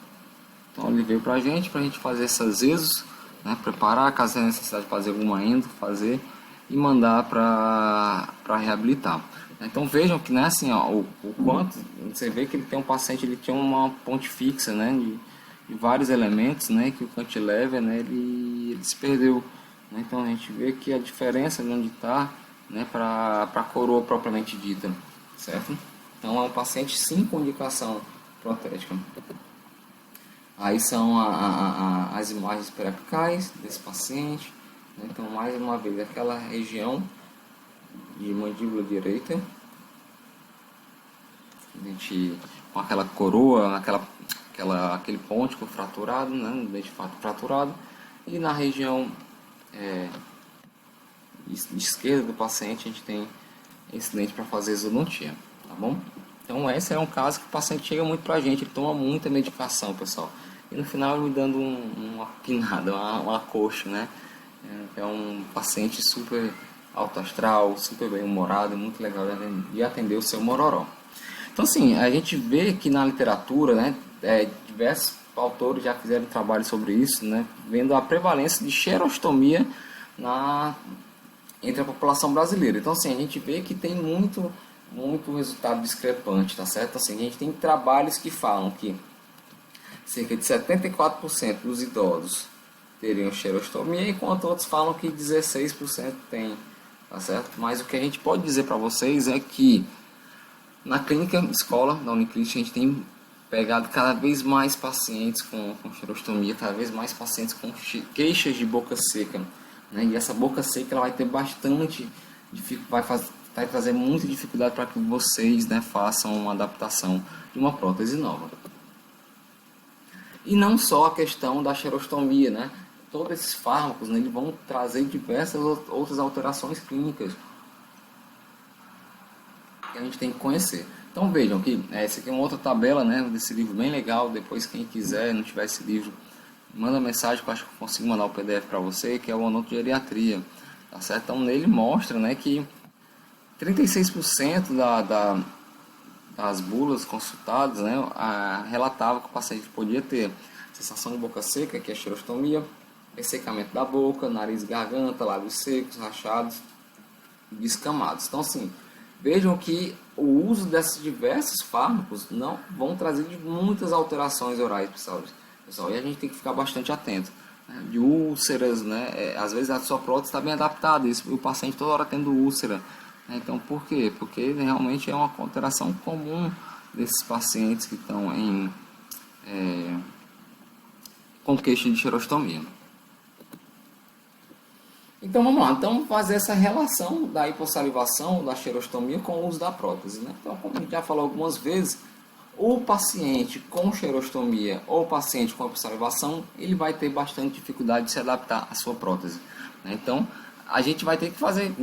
Então ele veio para a gente fazer essas exos, né, preparar, caso tenha necessidade de fazer alguma endo, fazer e mandar para reabilitar. Então vejam que, né, assim, ó, o quanto você vê que ele tem um paciente, ele tinha uma ponte fixa, né, de vários elementos, né, que o cantilever, né, ele se perdeu, né? Então a gente vê que a diferença de onde está, né, para a coroa propriamente dita, certo? Então é um paciente sim com indicação protética. Aí são as imagens periapicais desse paciente, né? Então mais uma vez aquela região de mandíbula direita, dente com aquela coroa, aquele pôntico fraturado, né, um dente fraturado, e na região esquerda do paciente a gente tem esse dente para fazer exodontia, tá bom? Então esse é um caso que o paciente chega muito pra gente, ele toma muita medicação, pessoal, e no final ele me dando uma pinada, uma coxa, né? É um paciente super alto astral, super bem humorado, muito legal de atender o seu mororó. Então assim, a gente vê que na literatura, né, diversos autores já fizeram trabalho sobre isso, né, vendo a prevalência de xerostomia entre a população brasileira. Então assim, a gente vê que tem muito resultado discrepante, tá certo? Assim, a gente tem trabalhos que falam que cerca de 74% dos idosos teriam xerostomia, enquanto outros falam que 16% tem, tá certo? Mas o que a gente pode dizer para vocês é que na clínica escola da Uniclinic a gente tem pegado cada vez mais pacientes com xerostomia, cada vez mais pacientes com queixas de boca seca, né? E essa boca seca ela vai ter bastante, vai trazer muita dificuldade para que vocês, né, façam uma adaptação de uma prótese nova. E não só a questão da xerostomia, né? Todos esses fármacos, né, eles vão trazer diversas outras alterações clínicas que a gente tem que conhecer. Então vejam que essa aqui é uma outra tabela, né, desse livro bem legal. Depois quem quiser, não tiver esse livro, manda mensagem que eu acho que eu consigo mandar o PDF para você, que é o Anoto de Geriatria, tá certo? Então nele mostra, né, que 36% das bulas consultadas, né, relatava que o paciente podia ter sensação de boca seca, que é a xerostomia, ressecamento da boca, nariz, garganta, lábios secos, rachados, descamados. Então assim, vejam que o uso desses diversos fármacos não vão trazer muitas alterações orais, pessoal. E a gente tem que ficar bastante atento, né? De úlceras, né? Às vezes a sua prótese está bem adaptada, isso, o paciente toda hora tendo úlcera, né? Então por quê? Porque realmente é uma alteração comum desses pacientes que estão com queixa de xerostomia. Então vamos lá, então fazer essa relação da hipossalivação, da xerostomia com o uso da prótese, né? Então, como a gente já falou algumas vezes, o paciente com xerostomia ou o paciente com hipossalivação, ele vai ter bastante dificuldade de se adaptar à sua prótese, né? Então a gente vai ter que fazer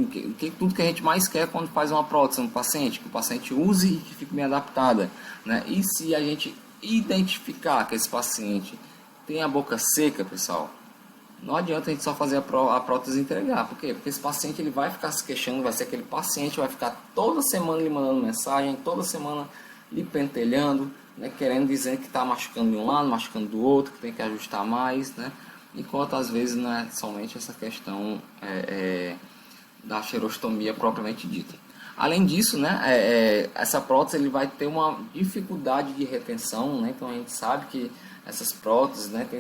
tudo que a gente mais quer quando faz uma prótese no paciente, que o paciente use e que fique bem adaptada, né? E se a gente identificar que esse paciente tem a boca seca, pessoal, não adianta a gente só fazer a prótese e entregar. Por quê? Porque esse paciente ele vai ficar se queixando, vai ser aquele paciente, vai ficar toda semana lhe mandando mensagem, toda semana lhe pentelhando, né, querendo dizer que está machucando de um lado, machucando do outro, que tem que ajustar mais, né? Enquanto às vezes não é somente essa questão da xerostomia propriamente dita. Além disso, né, essa prótese ele vai ter uma dificuldade de retenção, né? Então a gente sabe que essas próteses, né, tem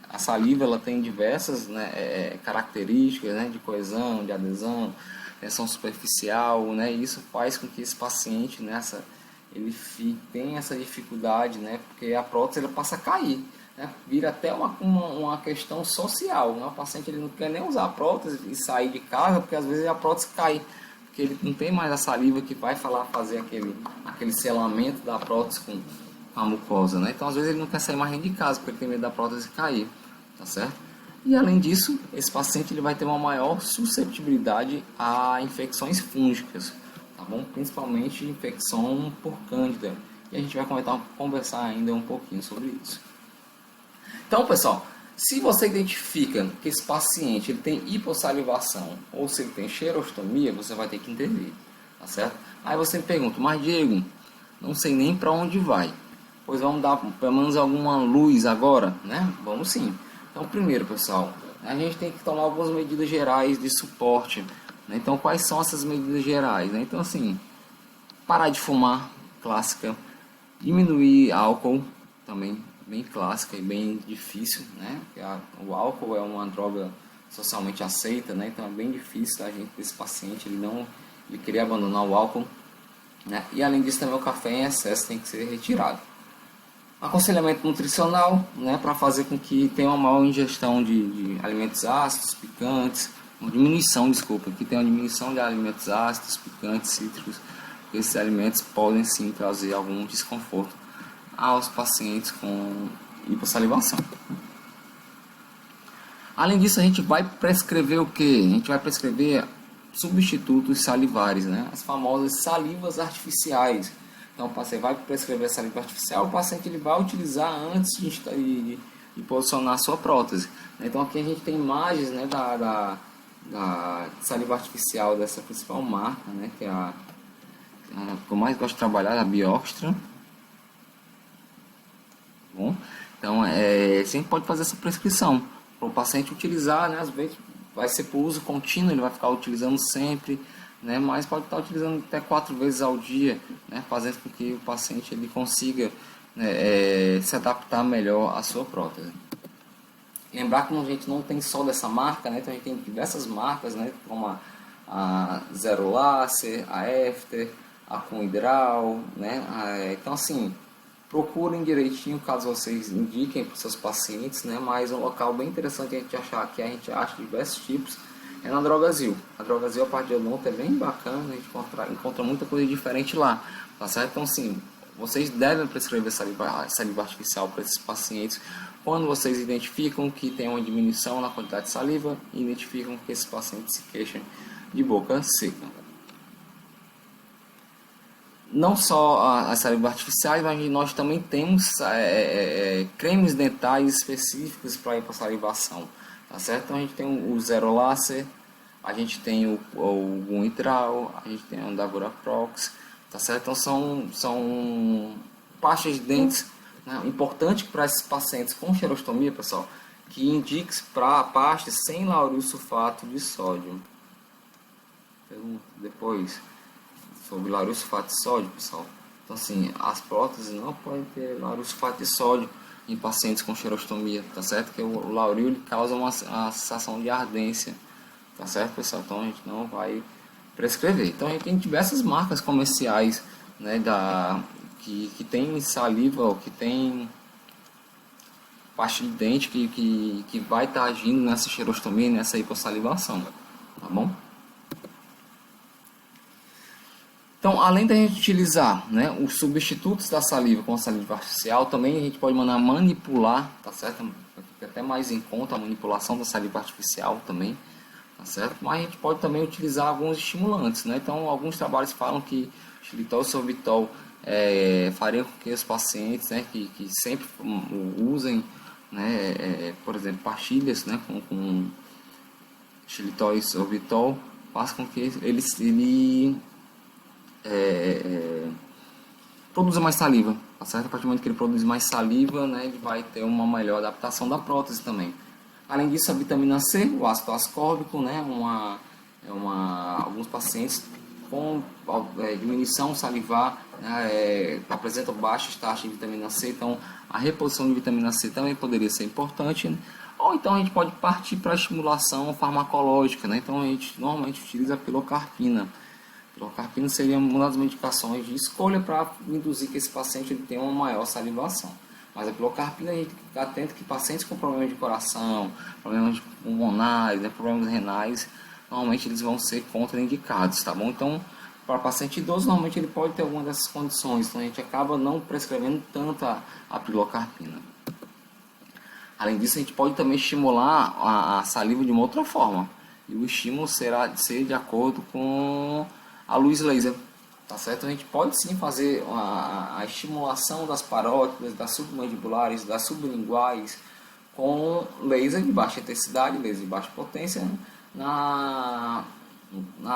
a saliva ela tem diversas, né, características, né, de coesão, de adesão, tensão superficial, né? E isso faz com que esse paciente, né, tem essa dificuldade, né, porque a prótese ela passa a cair. Né, vira até uma questão social, né? O paciente ele não quer nem usar a prótese e sair de casa, porque às vezes a prótese cai, porque ele não tem mais a saliva que vai fazer aquele selamento da prótese com a mucosa, né? Então às vezes ele não quer sair mais nem de casa, porque ele tem medo da prótese cair, tá certo? E além disso, esse paciente ele vai ter uma maior susceptibilidade a infecções fúngicas, tá bom? Principalmente infecção por cândida. E a gente vai conversar ainda um pouquinho sobre isso. Então, pessoal, se você identifica que esse paciente ele tem hipossalivação ou se ele tem xerostomia, você vai ter que intervir, tá certo? Aí você me pergunta, mas Diego, não sei nem para onde vai. Pois vamos dar pelo menos alguma luz agora, né? Vamos sim. Então, primeiro, pessoal, a gente tem que tomar algumas medidas gerais de suporte, né? Então, quais são essas medidas gerais, né? Então, assim, parar de fumar, clássica, diminuir álcool, também bem clássica e bem difícil, né? O álcool é uma droga socialmente aceita, né? Então é bem difícil a gente, esse paciente, ele querer abandonar o álcool, né? E além disso também o café em excesso tem que ser retirado. Aconselhamento nutricional, né? Para fazer com que tenha uma maior ingestão de alimentos ácidos, picantes, que tenha uma diminuição de alimentos ácidos, picantes, cítricos. Esses alimentos podem sim trazer algum desconforto aos pacientes com hipossalivação. Além disso, a gente vai prescrever o que? A gente vai prescrever substitutos salivares, né? As famosas salivas artificiais. Então, o paciente vai prescrever a saliva artificial, o paciente ele vai utilizar antes de posicionar a sua prótese. Então, aqui a gente tem imagens, né, da saliva artificial dessa principal marca, né, que é a que eu mais gosto de trabalhar, a Bioxtra. Bom, então sempre pode fazer essa prescrição para o paciente utilizar, né? Às vezes vai ser por uso contínuo, ele vai ficar utilizando sempre, né? Mas pode estar utilizando até 4 vezes ao dia, né? Fazendo com que o paciente ele consiga, né, se adaptar melhor à sua prótese. Lembrar que a gente não tem só dessa marca, né? Então a gente tem diversas marcas, né? Como a Zero Laser, a After, a Conhidral, né? Então assim, procurem direitinho caso vocês indiquem para os seus pacientes, né? Mas um local bem interessante a gente achar, que a gente acha diversos tipos, é na Drogazil. A Drogazil, a parte de odonto é bem bacana, a gente encontra muita coisa diferente lá, tá certo? Então, sim, vocês devem prescrever saliva artificial para esses pacientes quando vocês identificam que tem uma diminuição na quantidade de saliva e identificam que esses pacientes se queixam de boca seca. Não só as salivas artificiais, mas nós também temos cremes dentais específicos para hipossalivação, tá certo? Então a gente tem o Zero Laser, a gente tem o Gumitral, a gente tem o Davura Prox, tá certo? Então são pastas de dentes, né, importante para esses pacientes com xerostomia, pessoal, que indique para pastas sem lauril sulfato de sódio. Depois sobre lauril sulfato de sódio, pessoal. Então, assim, as próteses não podem ter lauril sulfato de sódio em pacientes com xerostomia, tá certo? Porque o lauril ele causa uma sensação de ardência, tá certo, pessoal? Então, a gente não vai prescrever. Então, a gente tem diversas marcas comerciais, né, que tem saliva ou que tem pasta de dente que vai estar agindo nessa xerostomia, nessa hipossalivação, tá bom? Então, além da gente utilizar, né, os substitutos da saliva com a saliva artificial, também a gente pode mandar manipular, tá certo? Fica até mais em conta a manipulação da saliva artificial também, tá certo? Mas a gente pode também utilizar alguns estimulantes, né? Então, alguns trabalhos falam que xilitol e sorbitol faria com que os pacientes, né, que sempre usem, né, por exemplo, pastilhas, né, com xilitol e sorbitol, faz com que ele produza mais saliva, tá certo? A partir do momento que ele produz mais saliva, né, ele vai ter uma melhor adaptação da prótese também. Além disso, a vitamina C, o ácido ascórbico, né, alguns alguns pacientes com diminuição salivar, né, apresentam baixas taxas de vitamina C, então a reposição de vitamina C também poderia ser importante, né? Ou então a gente pode partir para a estimulação farmacológica, né? Então a gente normalmente utiliza a pilocarpina. A pilocarpina seria uma das medicações de escolha para induzir que esse paciente ele tenha uma maior salivação. Mas a pilocarpina, a gente fica atento que pacientes com problemas de coração, problemas pulmonares, né, problemas renais, normalmente eles vão ser contraindicados, tá bom? Então, para paciente idoso, normalmente ele pode ter alguma dessas condições, então a gente acaba não prescrevendo tanto a pilocarpina. Além disso, a gente pode também estimular a saliva de uma outra forma, e o estímulo será de acordo com a luz laser. Tá certo? A gente pode sim fazer a estimulação das parótidas, das submandibulares, das sublinguais com laser de baixa intensidade, laser de baixa potência, né? na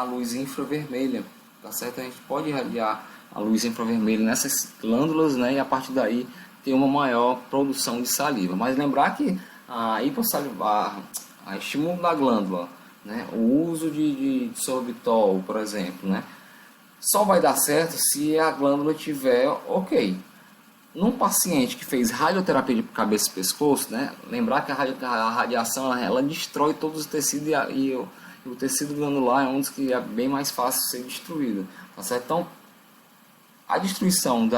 luz infravermelha. Tá certo? A gente pode irradiar a luz infravermelha nessas glândulas, né? E a partir daí ter uma maior produção de saliva. Mas lembrar que a hipossalivar, a estímulo da glândula, né? O uso de sorbitol, por exemplo, né? Só vai dar certo se a glândula estiver ok. Num paciente que fez radioterapia de cabeça e pescoço, né, lembrar que a radiação ela destrói todos os tecidos e o tecido glandular é um dos que é bem mais fácil de ser destruído. Tá certo? Então, a destruição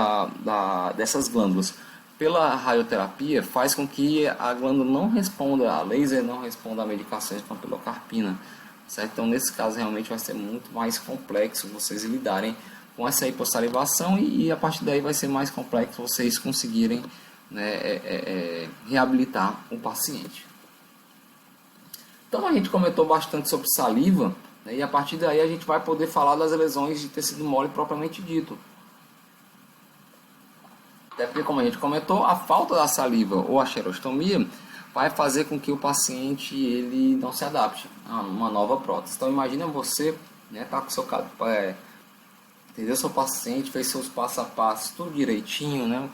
dessas glândulas pela radioterapia faz com que a glândula não responda a laser, não responda a medicações com a pilocarpina. Certo? Então, nesse caso, realmente vai ser muito mais complexo vocês lidarem com essa hipossalivação e a partir daí vai ser mais complexo vocês conseguirem, né, reabilitar o paciente. Então, a gente comentou bastante sobre saliva, né, e a partir daí a gente vai poder falar das lesões de tecido mole propriamente dito. Até porque, como a gente comentou, a falta da saliva ou a xerostomia vai fazer com que o paciente ele não se adapte a uma nova prótese. Então imagina você, né, tá com seu entendeu, seu paciente, fez seus passo a passo tudo direitinho, né,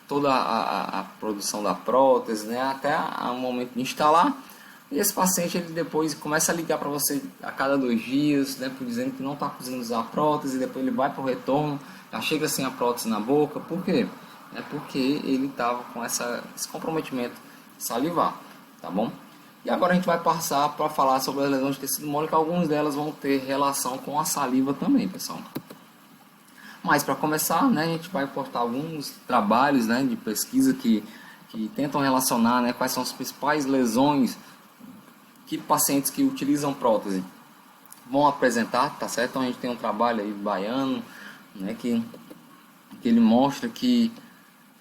toda a produção da prótese, né, até o momento de instalar, e esse paciente ele depois começa a ligar para você a cada 2 dias, né, dizendo que não está conseguindo usar a prótese, e depois ele vai para o retorno, já chega sem a prótese na boca. Por quê? É porque ele estava com esse comprometimento salivar, tá bom? E agora a gente vai passar para falar sobre as lesões de tecido mole, que algumas delas vão ter relação com a saliva também, pessoal. Mas para começar, né, a gente vai portar alguns trabalhos, né, de pesquisa que tentam relacionar, né, quais são as principais lesões que pacientes que utilizam prótese vão apresentar, tá certo? Então a gente tem um trabalho aí baiano, né, que ele mostra que,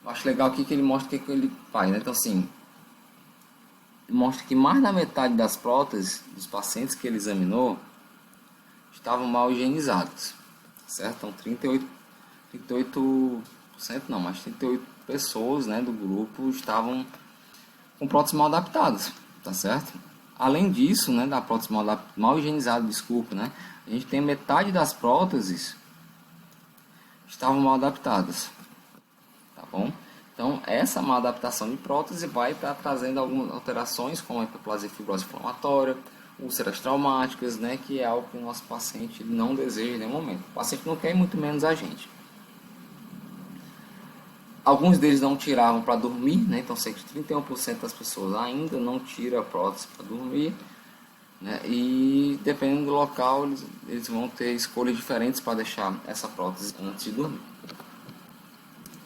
eu acho legal aqui que ele mostra o que ele faz, né? Então assim, mostra que mais da metade das próteses dos pacientes que ele examinou estavam mal higienizadas, certo? Então 38% não, mas 38 pessoas, né, do grupo estavam com próteses mal adaptadas, tá certo? Além disso, né, da prótese mal higienizada, desculpa, né, a gente tem metade das próteses estavam mal adaptadas, tá bom? Então, essa má adaptação de prótese vai estar trazendo algumas alterações, como a hiperplasia e fibrose inflamatória, úlceras traumáticas, né, que é algo que o nosso paciente não deseja em nenhum momento. O paciente não quer e muito menos a gente. Alguns deles não tiravam para dormir, né, então cerca de 31% das pessoas ainda não tiram a prótese para dormir, né, e dependendo do local, eles vão ter escolhas diferentes para deixar essa prótese antes de dormir.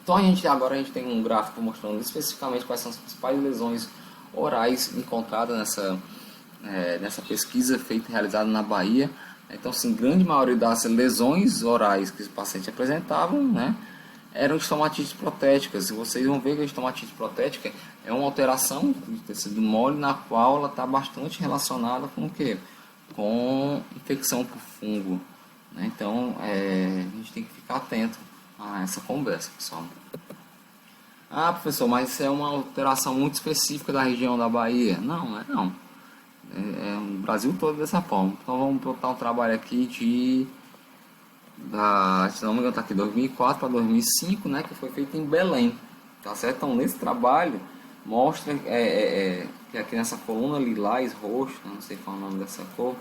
Então agora a gente tem um gráfico mostrando especificamente quais são as principais lesões orais encontradas nessa pesquisa realizada na Bahia. Então, sim, grande maioria das lesões orais que os pacientes apresentavam, né, eram estomatites protéticas. E vocês vão ver que a estomatite protética é uma alteração de tecido mole na qual ela está bastante relacionada com o quê? Com infecção por fungo, né? Então, a gente tem que ficar atento a essa conversa, pessoal. Ah, professor, mas isso é uma alteração muito específica da região da Bahia. Não, não. É o Brasil todo dessa forma. Então vamos botar um trabalho aqui se não me engano, tá aqui 2004 para 2005, né, que foi feito em Belém, tá certo? Então nesse trabalho mostra que aqui nessa coluna lilás roxo, não sei qual é o nome dessa cor,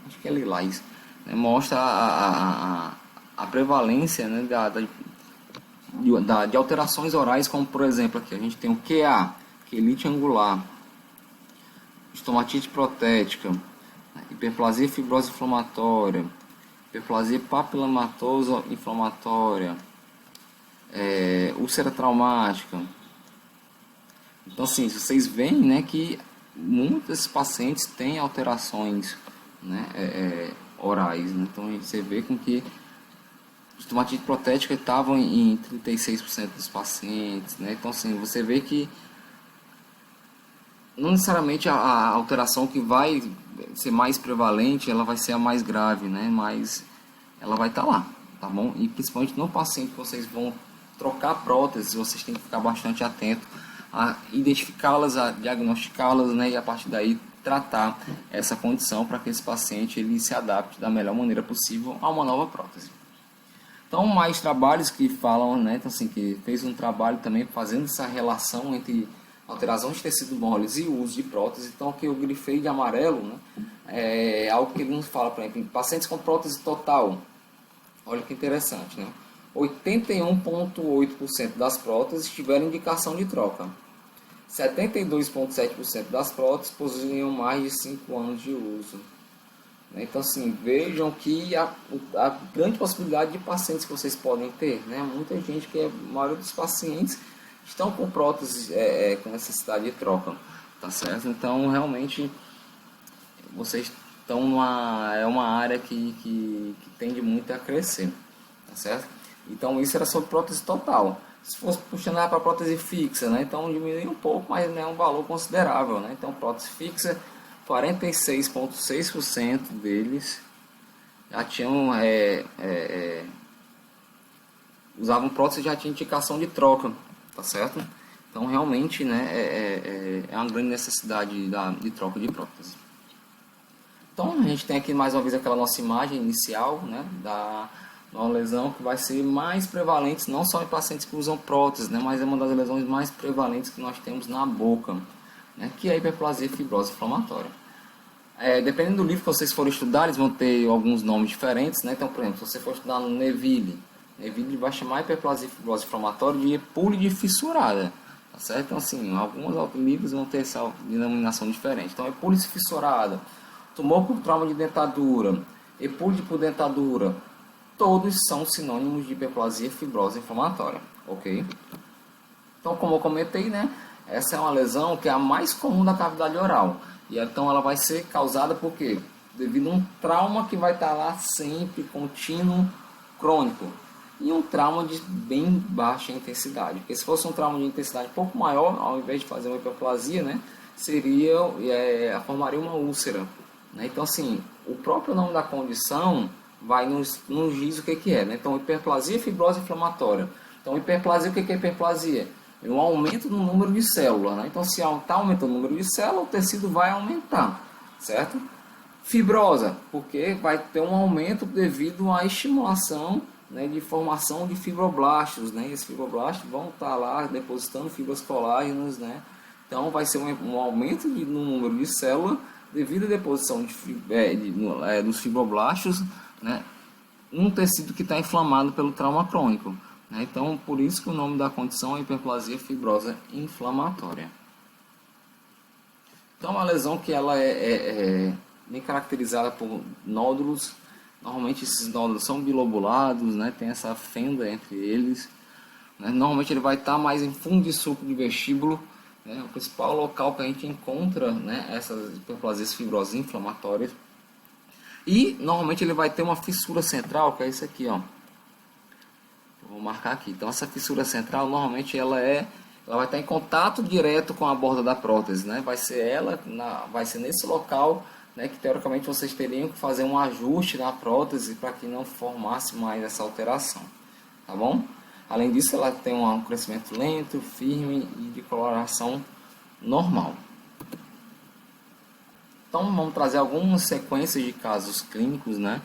acho que é lilás. né, mostra a prevalência, né, de alterações orais, como por exemplo aqui a gente tem o QA, quelite angular, estomatite protética, hiperplasia fibrose inflamatória, hiperplasia papilomatosa inflamatória, úlcera traumática. Então, assim, vocês veem, né, que muitos pacientes têm alterações, né, orais, né? Então, você vê com que estomatite protética estava em 36% dos pacientes, né? Então, assim, você vê que não necessariamente a alteração que vai ser mais prevalente, ela vai ser a mais grave, né? Mas ela vai estar lá, tá bom? E principalmente no paciente que vocês vão trocar próteses, vocês têm que ficar bastante atento a identificá-las, a diagnosticá-las, né? E a partir daí tratar essa condição para que esse paciente ele se adapte da melhor maneira possível a uma nova prótese. Então, mais trabalhos que falam, né? Então, assim, que fez um trabalho também fazendo essa relação entre alteração de tecido moles e o uso de prótese. Então, que eu grifei de amarelo, né? É algo que ele nos fala, por exemplo, em pacientes com prótese total. Olha que interessante, né? 81,8% das próteses tiveram indicação de troca. 72,7% das próteses possuíam mais de 5 anos de uso. Então, assim, vejam que a grande possibilidade de pacientes que vocês podem ter, né? Muita gente, que a maioria dos pacientes estão com próteses com necessidade de troca, tá certo? Então, realmente, vocês estão é uma área que tende muito a crescer, tá certo? Então, isso era sobre prótese total. Se fosse puxando para prótese fixa, né? Então diminui um pouco, mas não é um valor considerável, né? Então, prótese fixa, 46,6% deles já tinham usavam prótese, já tinha indicação de troca, tá certo? Então realmente, né, é uma grande necessidade de troca de prótese. Então a gente tem aqui mais uma vez aquela nossa imagem inicial, né, da uma lesão que vai ser mais prevalente não só em pacientes que usam prótese, né, mas é uma das lesões mais prevalentes que nós temos na boca, né, que é a hiperplasia fibrose inflamatória. Dependendo do livro que vocês forem estudar, eles vão ter alguns nomes diferentes, né? Então, por exemplo, se você for estudar no Neville vai chamar a hiperplasia fibrose inflamatória de epúlide fissurada, tá certo? Então, assim, alguns outros livros vão ter essa denominação diferente. Então, epúlide fissurada, tumor por trauma de dentadura, epúlide por dentadura, todos são sinônimos de hiperplasia fibrose inflamatória, ok? Então, como eu comentei, né? Essa é uma lesão que é a mais comum da cavidade oral. E então ela vai ser causada por quê? Devido a um trauma que vai estar lá sempre, contínuo, crônico. E um trauma de bem baixa intensidade. Porque se fosse um trauma de intensidade um pouco maior, ao invés de fazer uma hiperplasia, né, formaria uma úlcera. Né? Então, assim, o próprio nome da condição vai nos diz o que é. Né? Então, hiperplasia fibrose inflamatória. Então, hiperplasia, o que é hiperplasia? É um aumento no número de células, né? Então, se está aumentando o número de células, o tecido vai aumentar, certo? Fibrosa, porque vai ter um aumento devido à estimulação, né, de formação de fibroblastos, né? Esses fibroblastos vão estar lá depositando fibras colágenas, né? Então, vai ser um aumento no número de células devido à deposição dos fibroblastos, né? Um tecido que está inflamado pelo trauma crônico. Então, por isso que o nome da condição é hiperplasia fibrosa inflamatória. Então, uma lesão que ela é bem caracterizada por nódulos. Normalmente esses nódulos são bilobulados, né? Tem essa fenda entre eles. Né? Normalmente ele vai estar mais em fundo de sulco de vestíbulo. Né? O principal local que a gente encontra, né, essas hiperplasias fibrosas inflamatórias. E normalmente ele vai ter uma fissura central, que é isso aqui, ó. Vou marcar aqui. Então essa fissura central normalmente ela vai estar em contato direto com a borda da prótese, né? Vai ser nesse local, né, que teoricamente vocês teriam que fazer um ajuste na prótese para que não formasse mais essa alteração, tá bom? Além disso, ela tem um crescimento lento, firme e de coloração normal. Então vamos trazer algumas sequências de casos clínicos, né?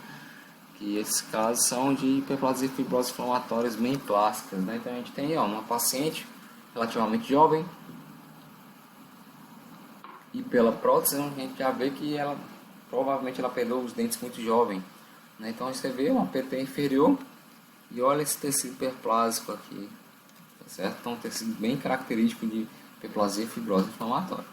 E esses casos são de hiperplasia fibrose inflamatórias bem clássicas, né? Então a gente tem uma paciente relativamente jovem e pela prótese a gente já vê que ela provavelmente ela perdeu os dentes muito jovem, né? Então você vê uma PT inferior e olha esse tecido hiperplásico aqui, tá certo? Então um tecido bem característico de hiperplasia e fibrose inflamatória.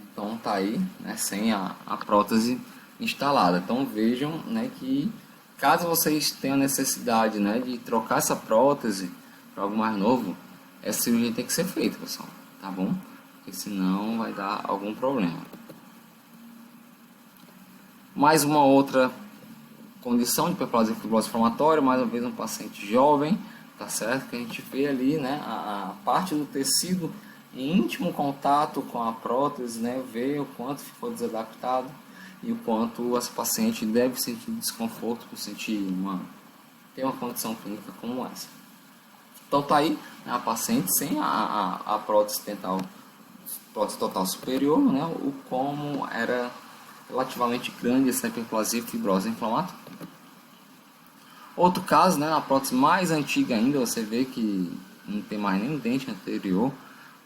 Então tá aí, né, sem a prótese instalada. Então vejam, né, que caso vocês tenham necessidade, né, de trocar essa prótese para algo mais novo, essa cirurgia tem que ser feita, pessoal, tá bom? Porque senão vai dar algum problema. Mais uma outra condição de hiperplasia e fibrose inflamatória, mais uma vez um paciente jovem, tá certo? Que a gente vê ali, né, a parte do tecido em íntimo contato com a prótese, né, vê o quanto ficou desadaptado e o quanto essa paciente deve sentir desconforto por sentir ter uma condição clínica como essa. Então tá aí, né, a paciente sem a prótese dental, prótese total superior, né, o como era relativamente grande essa hiperplasia e fibrose inflamatória. Outro caso, né, na prótese mais antiga ainda, você vê que não tem mais nem dente anterior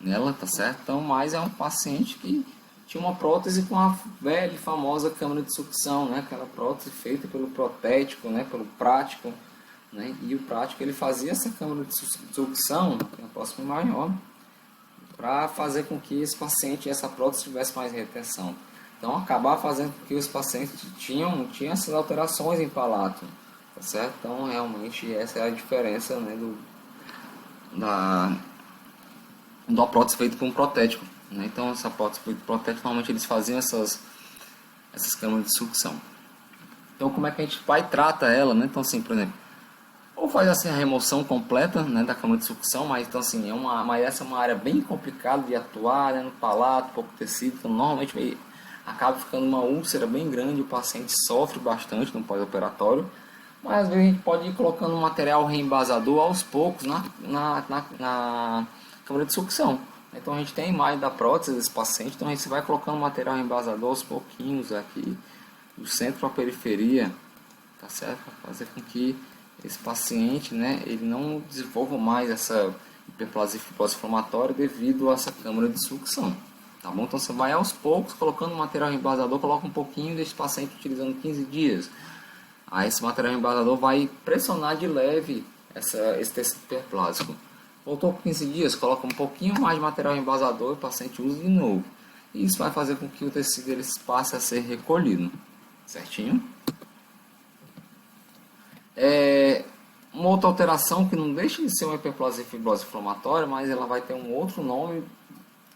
nela, tá certo? Então, mais é um paciente que tinha uma prótese com a velha e famosa câmara de sucção, né? Aquela prótese feita pelo protético, né? Pelo prático, né? E o prático ele fazia essa câmara de sucção, na próxima maior, para fazer com que esse paciente, essa prótese tivesse mais retenção. Então, acabar fazendo com que os pacientes tinham essas alterações em palato, tá certo? Então, realmente, essa é a diferença, né, da prótese feita com um protético, né? Então, essa prótese feita com protético, normalmente eles faziam essas câmaras de sucção. Então, como é que a gente vai e trata ela, né? Então, assim, por exemplo, ou faz assim a remoção completa, né, da câmara de sucção, mas então assim, mas essa é uma área bem complicada de atuar, né, no palato, pouco tecido, então normalmente acaba ficando uma úlcera bem grande, o paciente sofre bastante no pós-operatório, mas às vezes a gente pode ir colocando um material reembasador aos poucos na câmara de sucção. Então a gente tem a imagem da prótese desse paciente, então a gente vai colocando material reembasador aos pouquinhos aqui, do centro para a periferia, tá certo? Para fazer com que esse paciente, né, ele não desenvolva mais essa hiperplasia e fibrose inflamatória devido a essa câmara de sucção, tá bom? Então você vai aos poucos colocando material reembasador, coloca um pouquinho desse paciente utilizando 15 dias. Aí esse material reembasador vai pressionar de leve esse tecido hiperplásico. Voltou por 15 dias, coloca um pouquinho mais de material reembasador e o paciente usa de novo. E isso vai fazer com que o tecido ele passe a ser recolhido, certinho? Uma outra alteração que não deixa de ser uma hiperplasia e fibrose inflamatória, mas ela vai ter um outro nome,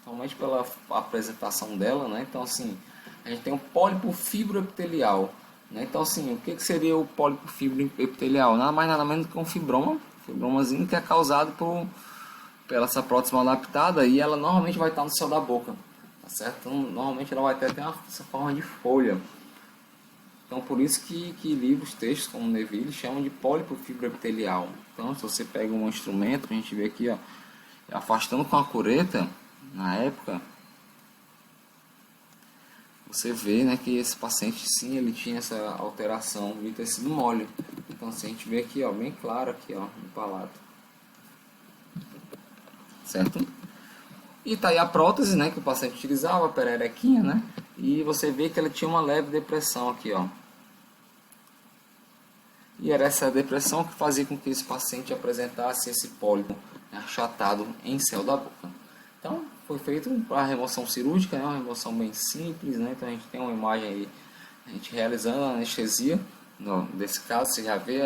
somente pela apresentação dela, né? Então assim, a gente tem um pólipo fibroepitelial, né? Então assim, o que seria o pólipo fibroepitelial? Nada mais nada menos que um fibromazinho que é causado pela essa prótese mal adaptada e ela normalmente vai estar no céu da boca, tá certo? Então, normalmente ela vai ter até essa forma de folha. Então, por isso que livros, textos como Neville chamam de pólipo fibroepitelial. Então, se você pega um instrumento, a gente vê aqui, ó, afastando com a cureta, na época, você vê, né, que esse paciente, sim, ele tinha essa alteração de tecido mole. Então, assim, a gente vê aqui, ó, bem claro aqui, ó, no palato. Certo? E tá aí a prótese, né, que o paciente utilizava, a pererequinha, né? E você vê que ela tinha uma leve depressão aqui, ó. E era essa depressão que fazia com que esse paciente apresentasse esse pólipo achatado em céu da boca. Então, foi feita a remoção cirúrgica, né, uma remoção bem simples, né? Então a gente tem uma imagem aí, a gente realizando a anestesia. Nesse caso, você já vê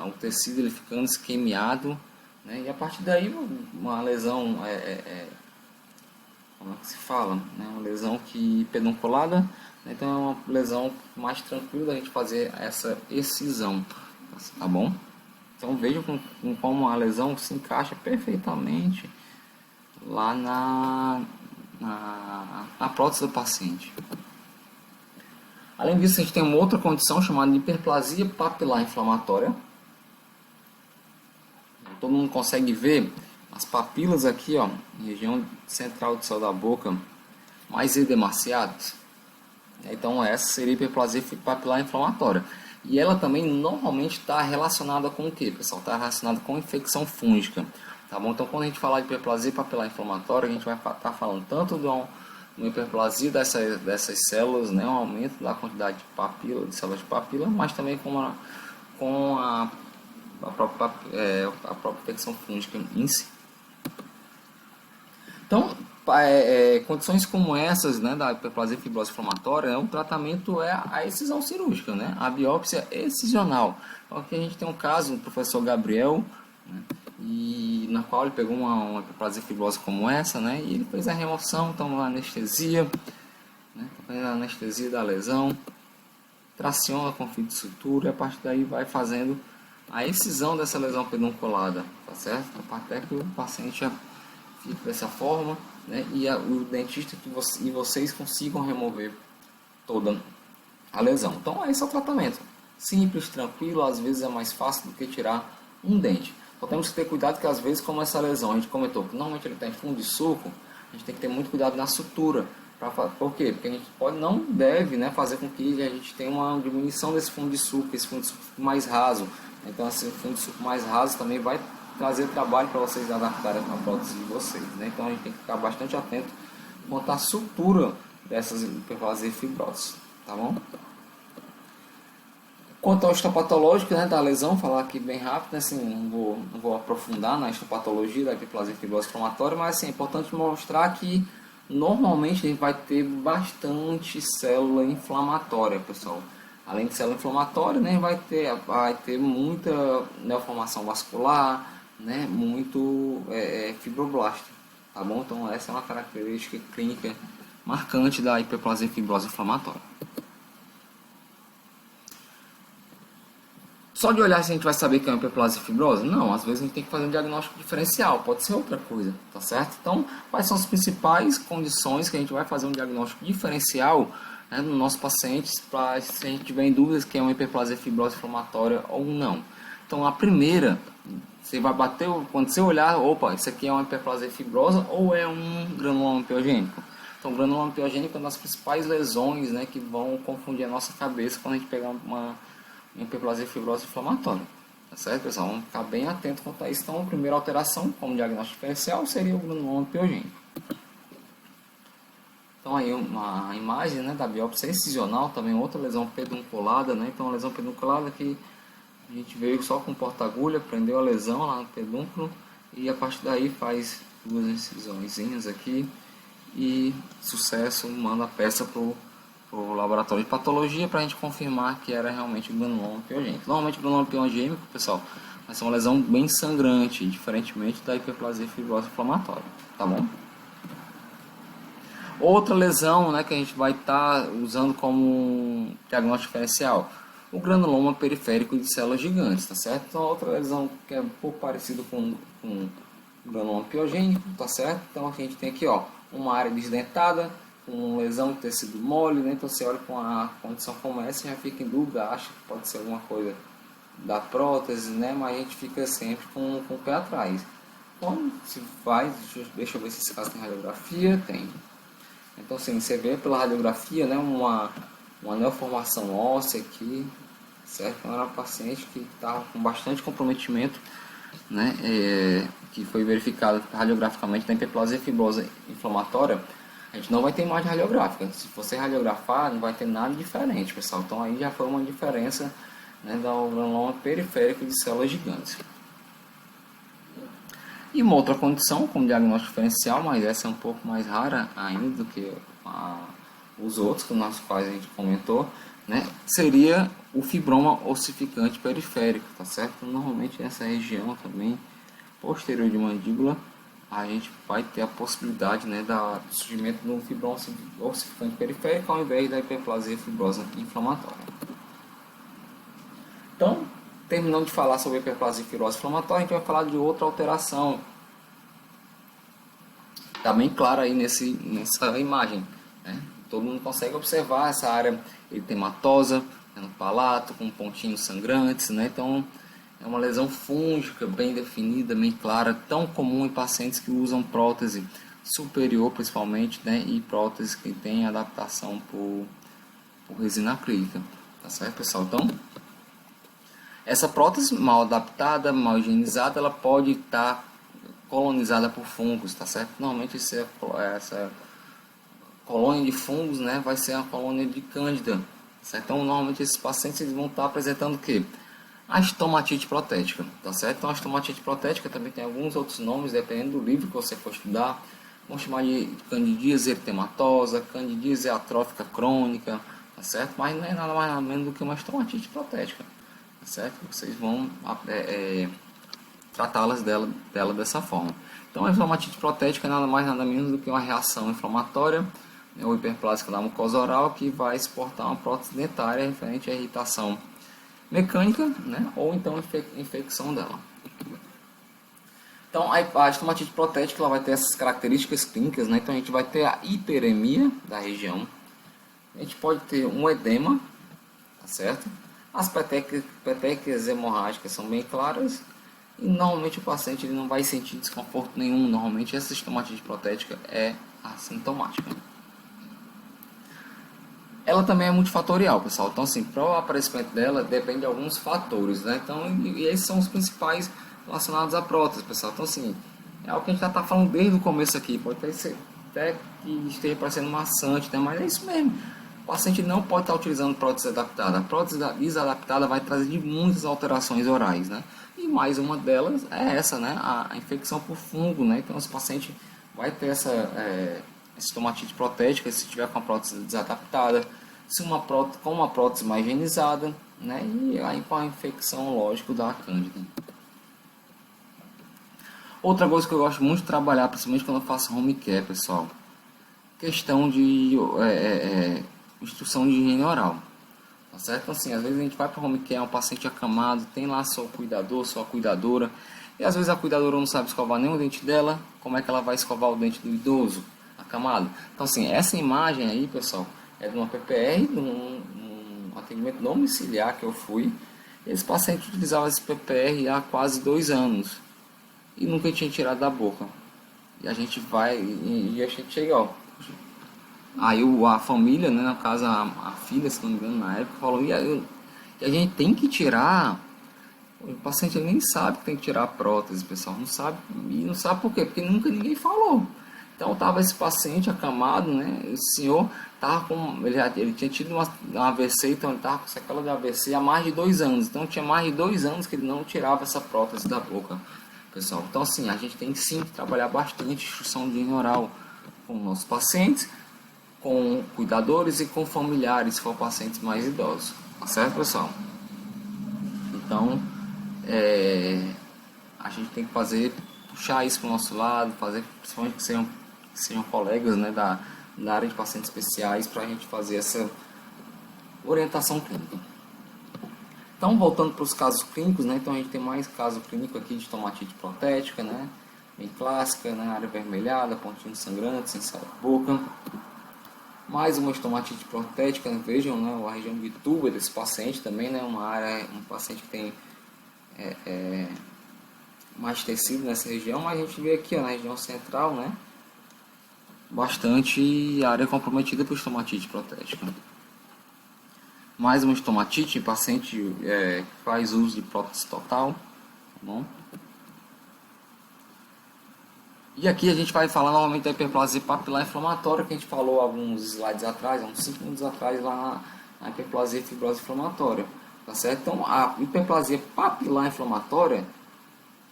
o tecido ele ficando esquemiado, né? E a partir daí, uma lesão, como é que se fala? Né? Uma lesão que pedunculada, né? Então é uma lesão mais tranquila da gente fazer essa excisão, tá bom? Então vejam como a lesão se encaixa perfeitamente lá na prótese do paciente. Além disso, a gente tem uma outra condição chamada de hiperplasia papilar inflamatória. Todo mundo consegue ver as papilas aqui, ó, região central do céu da boca, mais edemaciadas. Então essa seria a hiperplasia papilar inflamatória. E ela também normalmente está relacionada com o que, pessoal? Está relacionada com infecção fúngica. Tá bom? Então quando a gente falar de hiperplasia papilar inflamatória, a gente vai estar falando tanto uma hiperplasia dessas células, né, um aumento da quantidade de papila, de células de papila, mas também com a própria infecção fúngica em si. Então, condições como essas, né, da hiperplasia fibrosa inflamatória, o tratamento é a excisão cirúrgica, né, a biópsia excisional. Então, aqui a gente tem um caso do professor Gabriel, né, e na qual ele pegou uma hiperplasia fibrosa como essa, né, e ele fez a remoção, então a anestesia, né, a anestesia da lesão, traciona com fio de sutura e a partir daí vai fazendo a excisão dessa lesão pedunculada, tá certo? Até que o paciente já fica dessa forma, né, e o dentista e vocês consigam remover toda a lesão. Então esse é o tratamento. Simples, tranquilo, às vezes é mais fácil do que tirar um dente. Só temos que ter cuidado que às vezes, como essa lesão, a gente comentou que normalmente ele está em fundo de sulco, a gente tem que ter muito cuidado na sutura. Por quê? Porque a gente não deve, né, fazer com que a gente tenha uma diminuição desse fundo de sulco, esse fundo de sulco mais raso. Então esse fundo de sulco mais raso também vai trazer trabalho para vocês adaptarem a prótese de vocês, né? Então a gente tem que ficar bastante atento quanto à sutura dessas hiperplasias fibrosas, tá bom? Quanto ao histopatológico, né, da lesão, falar aqui bem rápido, né, assim, não vou aprofundar na histopatologia da hiperplasia fibrosa inflamatória, mas assim, é importante mostrar que normalmente a gente vai ter bastante célula inflamatória, pessoal. Além de célula inflamatória, né, vai ter muita neoformação vascular, né, muito fibroblasto, tá bom? Então essa é uma característica clínica marcante da hiperplasia fibrosa inflamatória. Só de olhar se a gente vai saber que é uma hiperplasia fibrosa? Não, às vezes a gente tem que fazer um diagnóstico diferencial, pode ser outra coisa, tá certo? Então, quais são as principais condições que a gente vai fazer um diagnóstico diferencial, né, no nosso paciente, para se a gente tiver em dúvidas que é uma hiperplasia fibrosa inflamatória ou não. Então, a primeira, você vai bater, quando você olhar, opa, isso aqui é uma hiperplasia fibrosa ou é um granuloma piogênico? Então, o granuloma piogênico é uma das principais lesões, né, que vão confundir a nossa cabeça quando a gente pegar uma hiperplasia fibrosa inflamatória. Tá certo, pessoal? Vamos ficar bem atento quanto a isso. Então, a primeira alteração, como diagnóstico diferencial, seria o granuloma piogênico. Então, aí uma imagem, né, da biópsia excisional, também outra lesão pedunculada, né? Então, a lesão pedunculada que a gente veio só com porta-agulha, prendeu a lesão lá no pedúnculo e a partir daí faz duas incisõezinhas aqui e sucesso, manda a peça para o laboratório de patologia para a gente confirmar que era realmente o granuloma piogênico. Normalmente o granuloma piogênico, pessoal, vai ser uma lesão bem sangrante, diferentemente da hiperplasia fibrosa inflamatória, tá bom? Outra lesão, né, que a gente vai estar usando como diagnóstico diferencial, o granuloma periférico de células gigantes, tá certo? Então outra lesão que é um pouco parecida com o granuloma piogênico, tá certo? Então a gente tem aqui, ó, uma área desdentada, com lesão de tecido mole, né? Então você olha com a condição como essa, já fica em dúvida, acha que pode ser alguma coisa da prótese, né? Mas a gente fica sempre com o pé atrás. Então, se vai, deixa eu ver se esse caso tem radiografia, tem. Então, assim, você vê pela radiografia, né, uma neoformação óssea aqui, certo? Então, era um paciente que estava com bastante comprometimento, né? Que foi verificado radiograficamente da hiperplasia fibrosa inflamatória. A gente não vai ter imagem radiográfica. Se você radiografar, não vai ter nada diferente, pessoal. Então aí já foi uma diferença, né, do granuloma periférico de células gigantes. E uma outra condição, como diagnóstico diferencial, mas essa é um pouco mais rara ainda do que os outros, nos quais a gente comentou, né, seria o fibroma ossificante periférico, tá certo? Normalmente nessa região também, posterior de mandíbula, a gente vai ter a possibilidade, né, do surgimento do fibroma ossificante periférico ao invés da hiperplasia fibrosa inflamatória. Então, terminando de falar sobre a hiperplasia fibrosa inflamatória, a gente vai falar de outra alteração. Está bem claro aí nessa imagem, né? Todo mundo consegue observar essa área eritematosa, né, no palato, com pontinhos sangrantes, né? Então, é uma lesão fúngica bem definida, bem clara, tão comum em pacientes que usam prótese superior principalmente, né, e próteses que têm adaptação por resina acrílica, tá certo, pessoal? Então, essa prótese mal adaptada, mal higienizada, ela pode estar colonizada por fungos, tá certo? Normalmente essa colônia de fungos, né, vai ser a colônia de Cândida, certo? Então, normalmente esses pacientes eles vão estar apresentando o quê? A estomatite protética, tá certo? Então, a estomatite protética também tem alguns outros nomes, dependendo do livro que você for estudar. Vamos chamar de candidíase eritematosa, candidíase atrófica crônica, tá certo? Mas não é nada mais nada menos do que uma estomatite protética, tá certo? Vocês vão tratá-las dela dessa forma. Então, a estomatite protética é nada mais nada menos do que uma reação inflamatória, né, ou hiperplásica da mucosa oral, que vai exportar uma prótese dentária referente à irritação mecânica, né, ou então infecção dela. Então, a estomatite protética ela vai ter essas características clínicas, né? Então, a gente vai ter a hiperemia da região, a gente pode ter um edema, tá certo? As petequias hemorrágicas são bem claras e normalmente o paciente ele não vai sentir desconforto nenhum. Normalmente, essa estomatite protética é assintomática. Ela também é multifatorial, pessoal. Então, assim, para o aparecimento dela depende de alguns fatores, né? Então, e esses são os principais relacionados à prótese, pessoal. Então, assim, é algo que a gente já está falando desde o começo aqui. Pode até que esteja parecendo maçante, né? Mas é isso mesmo. O paciente não pode estar utilizando prótese adaptada. A prótese desadaptada vai trazer de muitas alterações orais, né? E mais uma delas é essa, né? A infecção por fungo, né? Então, esse paciente vai ter essa estomatite protética se tiver com a prótese desadaptada, se com uma prótese mais higienizada, né? E aí com a infecção, lógico, da cândida. Outra coisa que eu gosto muito de trabalhar, principalmente quando eu faço home care, pessoal, questão de instrução de higiene oral. Tá certo? Então, assim, às vezes a gente vai para o home care, um paciente acamado, tem lá seu cuidador, sua cuidadora, e às vezes a cuidadora não sabe escovar nem o dente dela, como é que ela vai escovar o dente do idoso acamado? Então, assim, essa imagem aí, pessoal, é de uma PPR, de um atendimento domiciliar que eu fui. Esse paciente utilizava esse PPR há quase 2 anos e nunca tinha tirado da boca. E a gente vai, e a gente chega, ó. Aí a família, né, no caso a filha, se não me engano, na época, falou, e a gente tem que tirar. O paciente ele nem sabe que tem que tirar a prótese, pessoal, não sabe, e não sabe por quê, porque nunca ninguém falou. Então estava esse paciente acamado, né, esse senhor tava com, ele tinha tido uma AVC, então ele estava com sequela de AVC há mais de 2 anos, então tinha mais de 2 anos que ele não tirava essa prótese da boca, pessoal. Então, assim, a gente tem sim que trabalhar bastante instrução de higiene oral com nossos pacientes, com cuidadores e com familiares, se for pacientes mais idosos, tá certo, pessoal? Então, a gente tem que puxar isso para o nosso lado, fazer, principalmente que sejam colegas, né, da área de pacientes especiais, para a gente fazer essa orientação clínica. Então, voltando para os casos clínicos, né, então a gente tem mais caso clínico aqui de estomatite protética, né, bem clássica, né, área avermelhada, pontinho sangrante, sem sair da boca. Mais uma estomatite protética, né, vejam, né, a região de tuba desse paciente também, né, um paciente que tem mais tecido nessa região, mas a gente vê aqui, ó, na região central, né, bastante área comprometida por estomatite protética. Mais uma estomatite em paciente que faz uso de prótese total, tá bom? E aqui a gente vai falar novamente da hiperplasia papilar inflamatória, que a gente falou alguns slides atrás, uns 5 minutos atrás, lá na hiperplasia fibrose inflamatória, tá certo? Então, a hiperplasia papilar inflamatória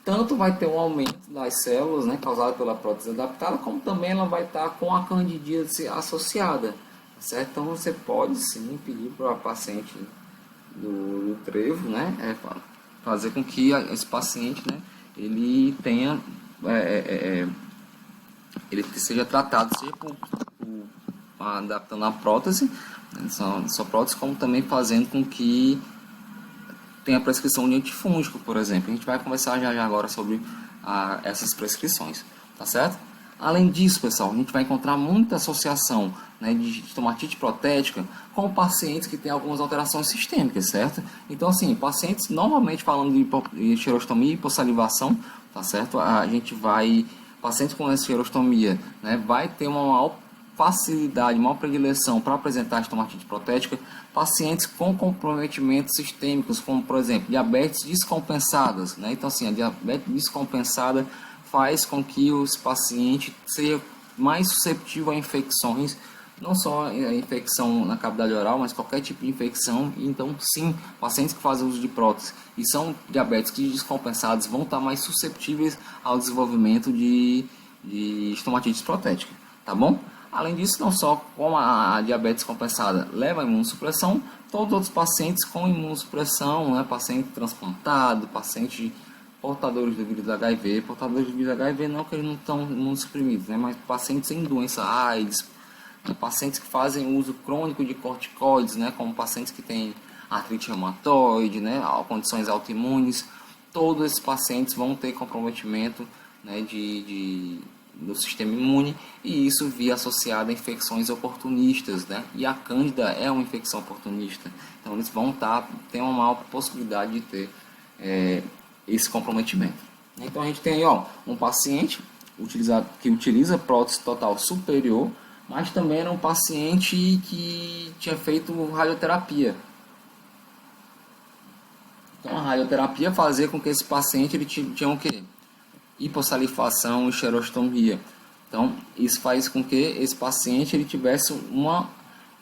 tanto vai ter um aumento das células, né, causado pela prótese adaptada, como também ela vai estar com a candidíase associada, tá certo? Então, você pode sim pedir para o paciente do trevo, né, fazer com que esse paciente, né, ele tenha ele seja tratado seja por adaptando a prótese, né, sua prótese, como também fazendo com que tenha prescrição de antifúngico, por exemplo. A gente vai conversar já agora sobre essas prescrições, tá certo? Além disso, pessoal, a gente vai encontrar muita associação, né, de estomatite protética com pacientes que têm algumas alterações sistêmicas, certo? Então, assim, pacientes, novamente falando de xerostomia e hipossalivação, tá certo? A gente vai, pacientes com essa xerostomia, né, vai ter uma maior facilidade, maior predileção para apresentar estomatite protética. Pacientes com comprometimentos sistêmicos, como, por exemplo, diabetes descompensadas, né? Então, assim, a diabetes descompensada faz com que os pacientes seja mais suscetível a infecções, não só a infecção na cavidade oral, mas qualquer tipo de infecção. Então, sim, pacientes que fazem uso de prótese e são diabéticos descompensados vão estar mais susceptíveis ao desenvolvimento de estomatites protética, tá bom? Além disso, não só como a diabetes compensada leva a imunossupressão, todos os outros pacientes com imunossupressão, né, paciente transplantado, paciente portadores do vírus HIV, portadores do vírus HIV não que eles não estão imunossuprimidos, né, mas pacientes sem doença AIDS, né, pacientes que fazem uso crônico de corticoides, né, como pacientes que têm artrite reumatoide, né, condições autoimunes, todos esses pacientes vão ter comprometimento, né, do sistema imune, e isso via associado a infecções oportunistas, né? E a cândida é uma infecção oportunista, então eles vão ter uma maior possibilidade de ter esse comprometimento. Então a gente tem aí, ó, um paciente que utiliza prótese total superior, mas também era um paciente que tinha feito radioterapia. Então a radioterapia fazia com que esse paciente ele tinha o quê? Hipossalivação e xerostomia. Então, isso faz com que esse paciente ele tivesse uma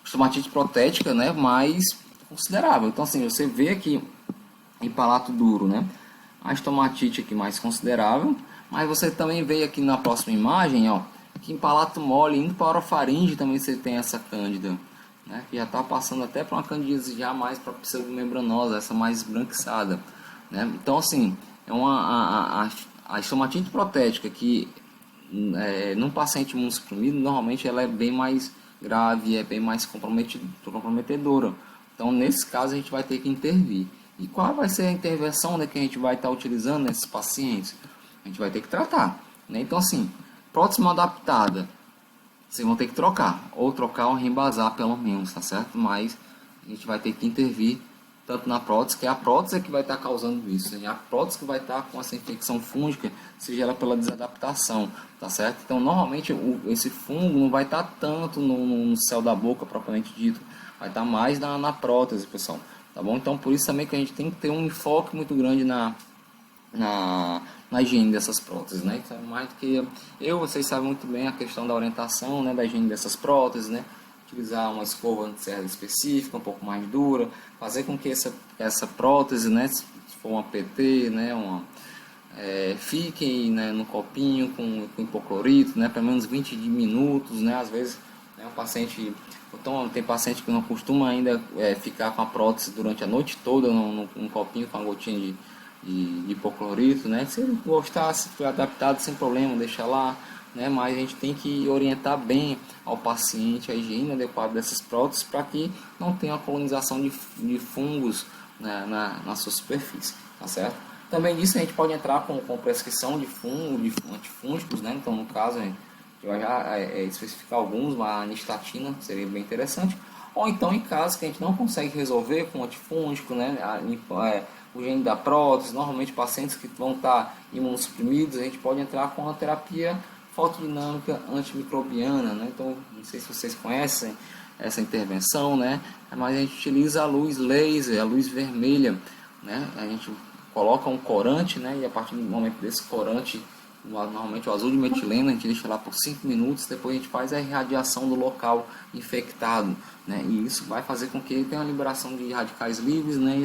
estomatite protética, né, mais considerável. Então, assim, você vê aqui em palato duro, né, a estomatite aqui mais considerável, mas você também vê aqui na próxima imagem, ó, que em palato mole, indo para a orofaringe, também você tem essa cândida, né, que já está passando até para uma candidíase já mais para pseudomembranosa, essa mais esbranquiçada, né. Então, assim, é a estomatite protética que num paciente imunossuprimido, normalmente ela é bem mais grave, é bem mais comprometedora. Então, nesse caso, a gente vai ter que intervir. E qual vai ser a intervenção, né, que a gente vai estar utilizando nesses pacientes? A gente vai ter que tratar, né? Então, assim, prótese mal adaptada, vocês vão ter que trocar, ou trocar ou reembasar pelo menos, tá certo? Mas a gente vai ter que intervir tanto na prótese, que é a prótese que vai estar causando isso, né? A prótese que vai estar com essa infecção fúngica, seja ela pela desadaptação, tá certo? Então, normalmente, esse fungo não vai estar tanto no céu da boca, propriamente dito, vai estar mais na prótese, pessoal, tá bom? Então, por isso também que a gente tem que ter um enfoque muito grande na higiene dessas próteses, né? Então, mais do que vocês sabem muito bem a questão da orientação, né, da higiene dessas próteses, né? Utilizar uma escova de cerda específica, um pouco mais dura, fazer com que essa prótese, né, se for uma PT, né, fique, né, no copinho com hipoclorito, né, pelo menos 20 minutos, né, às vezes um paciente, então tem paciente que não costuma ainda ficar com a prótese durante a noite toda num copinho com uma gotinha de hipoclorito, né, se ele gostar, se for adaptado sem problema, deixa lá, né, mas a gente tem que orientar bem ao paciente a higiene adequada dessas próteses para que não tenha a colonização de fungos, né, na sua superfície, tá certo? Também disso a gente pode entrar com prescrição de antifúngicos, né, então no caso eu vai já especificar alguns, mas a anistatina seria bem interessante, ou então em casos que a gente não consegue resolver com antifúngico, né, o higiene da prótese, normalmente pacientes que vão estar imunossuprimidos, a gente pode entrar com a terapia fotodinâmica antimicrobiana, né? Então, não sei se vocês conhecem essa intervenção, né? Mas a gente utiliza a luz laser, a luz vermelha, né? A gente coloca um corante, né? E a partir do momento desse corante, normalmente o azul de metileno, a gente deixa lá por 5 minutos, depois a gente faz a irradiação do local infectado, né? E isso vai fazer com que tenha uma liberação de radicais livres, né?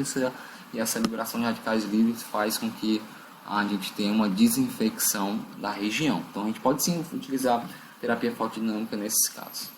E essa liberação de radicais livres faz com que a gente tem uma desinfecção da região. Então a gente pode sim utilizar terapia fotodinâmica nesses casos.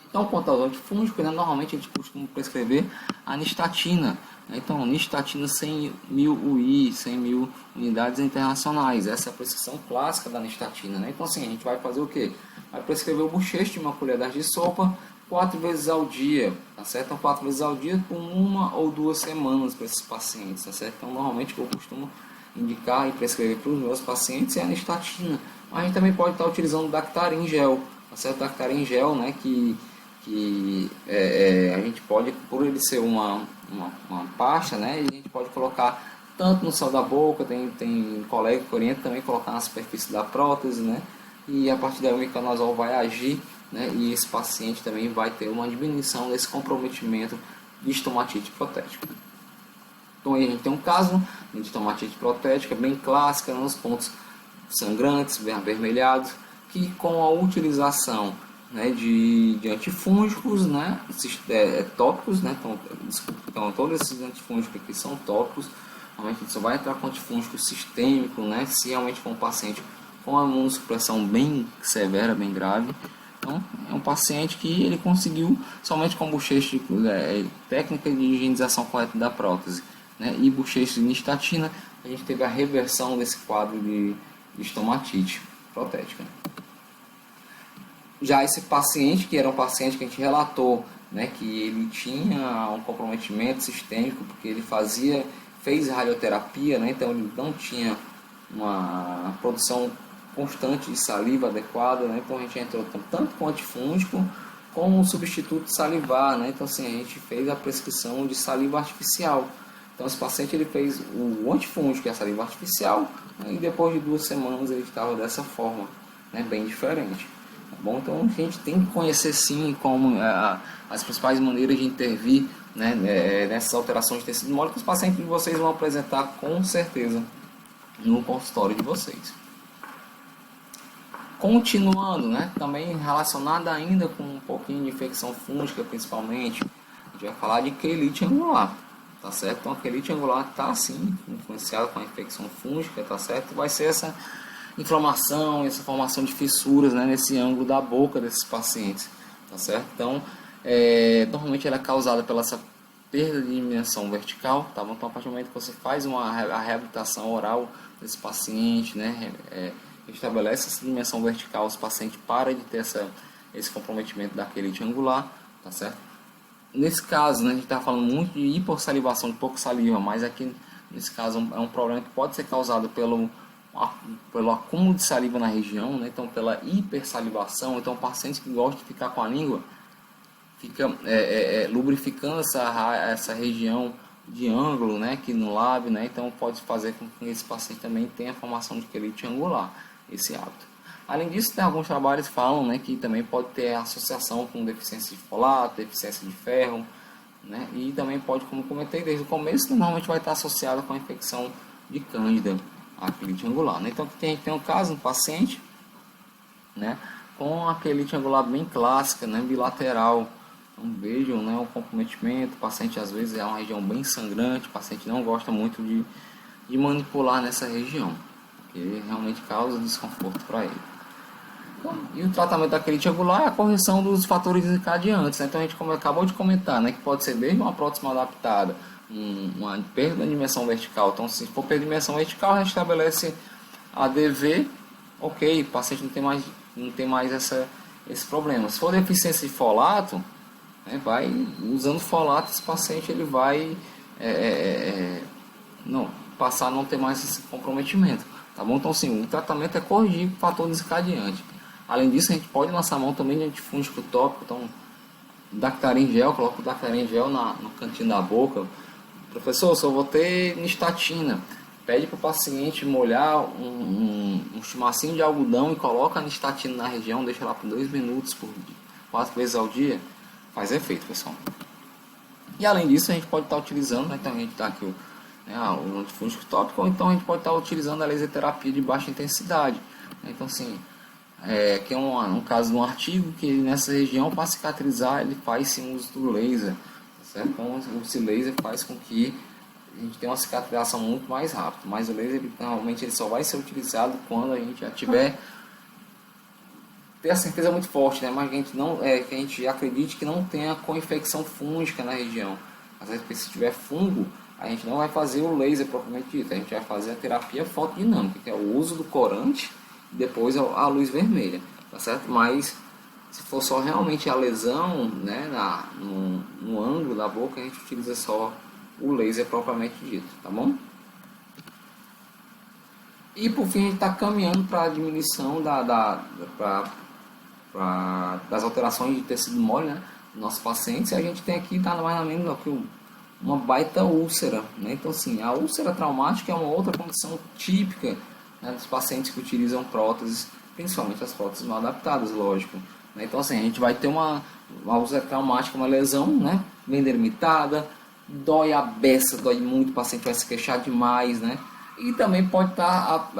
Então, quanto aos antifúngicos, né, normalmente a gente costuma prescrever a nistatina. Né? Então, nistatina 100.000 UI, 100.000 unidades internacionais. Essa é a prescrição clássica da nistatina. Né? Então, assim, a gente vai fazer o quê? Vai prescrever o bochecho de uma colher de sopa 4 vezes ao dia, tá certo? Então, 4 vezes ao dia por 1 ou 2 semanas para esses pacientes, tá certo? Então, normalmente eu costumo indicar e prescrever para os meus pacientes é a nistatina. Mas a gente também pode estar utilizando o Dactarin gel, tá certo? Dactarin gel, né, que a gente pode, por ele ser uma pasta, né, a gente pode colocar tanto no céu da boca, tem colega que orienta também colocar na superfície da prótese, né, e a partir daí o miconazol vai agir, né, e esse paciente também vai ter uma diminuição desse comprometimento de estomatite protética. Então aí a gente tem um caso de estomatite protética bem clássica, nos pontos sangrantes, bem avermelhados, que com a utilização né, de antifúngicos, né, tópicos, né, então todos esses antifúngicos aqui são tópicos. Normalmente a gente só vai entrar com antifúngico sistêmico, né, se realmente for um paciente com uma imunossupressão bem severa, bem grave. Então é um paciente que ele conseguiu somente com bochecha, técnica de higienização correta da prótese, né, e bochecha de nistatina, a gente teve a reversão desse quadro de estomatite protética. Já esse paciente, que era um paciente que a gente relatou, né, que ele tinha um comprometimento sistêmico, porque ele fez radioterapia, né, então ele não tinha uma produção constante de saliva adequada, né, então a gente entrou tanto com antifúngico como um substituto salivar, né, então assim, a gente fez a prescrição de saliva artificial. Então esse paciente ele fez o antifúngico, que é a saliva artificial, né, e depois de 2 semanas ele estava dessa forma, né, bem diferente. Tá bom? Então a gente tem que conhecer sim como as principais maneiras de intervir, né, nessas alterações de tecido mole que os pacientes de vocês vão apresentar com certeza no consultório de vocês. Continuando, né, também relacionado ainda com um pouquinho de infecção fúngica principalmente, a gente vai falar de quelite angular, tá certo? Então a quelite angular está sim influenciada com a infecção fúngica, tá certo? Vai ser essa inflamação, essa formação de fissuras, né, nesse ângulo da boca desses pacientes, tá certo? Então, normalmente ela é causada pela essa perda de dimensão vertical, tá bom? Então, a partir do momento que você faz a reabilitação oral desse paciente, né, estabelece essa dimensão vertical, os pacientes param de ter esse comprometimento da quelite angular, tá certo? Nesse caso, né, a gente está falando muito de hipossalivação, de pouca saliva, mas aqui, nesse caso, é um problema que pode ser causado pelo acúmulo de saliva na região, né? Então pela hipersalivação. Então pacientes que gostam de ficar com a língua fica lubrificando essa região de ângulo, né, aqui no lábio, né? Então pode fazer com que esse paciente também tenha a formação de quelite angular, esse hábito. Além disso, tem alguns trabalhos que falam, né, que também pode ter associação com deficiência de folato, deficiência de ferro, né? E também pode, como comentei desde o começo, normalmente vai estar associado com a infecção de cândida, a quelite angular, né? Então a gente tem um caso, um paciente, né, com a quelite angular bem clássica, né, bilateral. Então vejam, né, o comprometimento, o paciente às vezes é uma região bem sangrante, o paciente não gosta muito de manipular nessa região, porque realmente causa desconforto para ele. Então, e o tratamento da quelite angular é a correção dos fatores desencadeantes, né? Então a gente, como acabou de comentar, né, que pode ser desde uma prótese adaptada, uma perda da dimensão vertical. Então, se for perda de dimensão vertical, restabelece a DV, ok, o paciente não tem mais esse problema. Se for deficiência de folato, né, vai usando folato, esse paciente ele vai passar a não ter mais esse comprometimento, tá bom? Então, sim, o tratamento é corrigir o fator desencadeante. Além disso, a gente pode lançar mão também de antifúngico tópico, então Dactarin gel, coloca o Dactarin gel no cantinho da boca. Professor, só vou ter nistatina. Pede para o paciente molhar um chumacinho de algodão e coloca a nistatina na região, deixa lá por 2 minutos, por 4 vezes ao dia. Faz efeito, pessoal. E além disso, a gente pode estar utilizando, né, então a gente está aqui o antifúngico tópico, ou então a gente pode estar utilizando a laser terapia de baixa intensidade. Então, assim, que é um caso de um artigo que nessa região, para cicatrizar, ele faz sim uso do laser. Certo? Então, esse laser faz com que a gente tenha uma cicatrização muito mais rápida. Mas o laser, normalmente, ele só vai ser utilizado quando a gente já tiver ter a certeza muito forte, né? Mas que a gente acredite que não tenha co-infecção fúngica na região. Às vezes, se tiver fungo, a gente não vai fazer o laser propriamente dito. A gente vai fazer a terapia fotodinâmica, que é o uso do corante e depois a luz vermelha, tá certo? Mas se for só realmente a lesão, né, no ângulo da boca, a gente utiliza só o laser propriamente dito, tá bom? E por fim, a gente está caminhando para a diminuição das alterações de tecido mole, né, dos nossos pacientes. E a gente tem aqui nada mais nada menos do que uma baita úlcera, né? Então, assim, a úlcera traumática é uma outra condição típica, né, dos pacientes que utilizam próteses, principalmente as próteses mal adaptadas, lógico. Então, assim, a gente vai ter uma úlcera traumática, uma lesão, né, bem delimitada, dói a beça, dói muito, o paciente vai se queixar demais, né? E também pode estar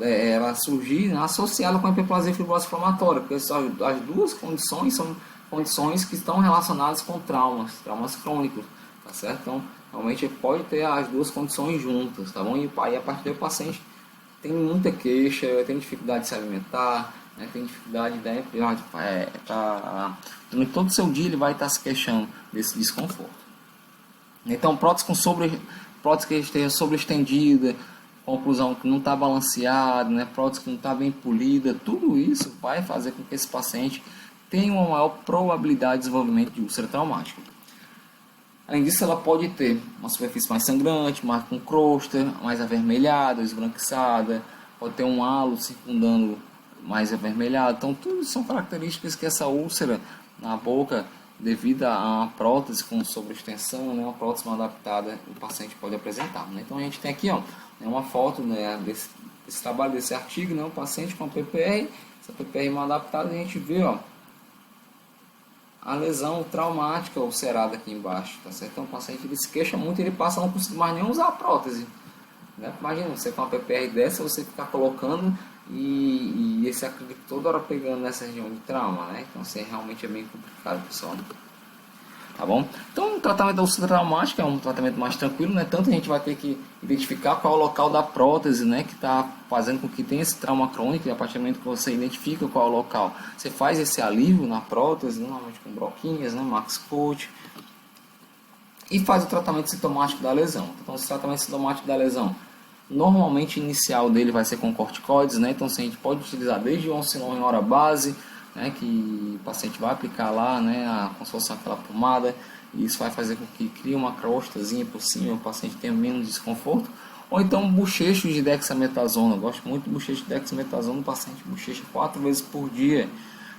ela surgir, né, associada com a hiperplasia fibrosa inflamatória, porque as duas condições são condições que estão relacionadas com traumas crônicos, tá certo? Então, realmente pode ter as duas condições juntas, tá bom? E aí, a partir do paciente tem muita queixa, tem dificuldade de se alimentar, né, tem dificuldade durante todo o seu dia ele vai estar se queixando desse desconforto. Então, prótese que esteja sobreestendida, conclusão que não está balanceada, né, prótese que não está bem polida, tudo isso vai fazer com que esse paciente tenha uma maior probabilidade de desenvolvimento de úlcera traumática. Além disso, ela pode ter uma superfície mais sangrante, mais com crosta, mais avermelhada, esbranquiçada, pode ter um halo circundando mais avermelhado. Então, tudo são características que essa úlcera na boca, devido a uma prótese com sobreextensão, né, uma prótese mal adaptada, o paciente pode apresentar. Né? Então, a gente tem aqui uma foto, né, desse trabalho, desse artigo, né, um paciente com PPR, essa PPR mal adaptada, a gente vê a lesão traumática ulcerada aqui embaixo, tá certo? Então o paciente ele se queixa muito, ele passa a não conseguir mais nem usar a prótese, né? Imagina, você com uma PPR dessa, você ficar colocando e esse acrílico toda hora pegando nessa região de trauma, né? Então assim, realmente é bem complicado, pessoal. Tá bom? Então o tratamento da úlcera traumática é um tratamento mais tranquilo, né? Tanto a gente vai ter que identificar qual é o local da prótese, né, que está fazendo com que tenha esse trauma crônico, e a partir do momento que você identifica qual é o local, você faz esse alívio na prótese, normalmente com broquinhas, né, Max Coach, e faz o tratamento sintomático da lesão. Então esse tratamento sintomático da lesão, normalmente inicial dele vai ser com corticoides, né? Então assim, a gente pode utilizar desde o oncilon em hora base, né, que o paciente vai aplicar lá, né, como se fosse aquela pomada, e isso vai fazer com que crie uma crostazinha por cima, o paciente tenha menos desconforto. Ou então bochechos de dexametasona. Eu gosto muito de bochecho de dexametasona, o paciente bochecha 4 vezes por dia,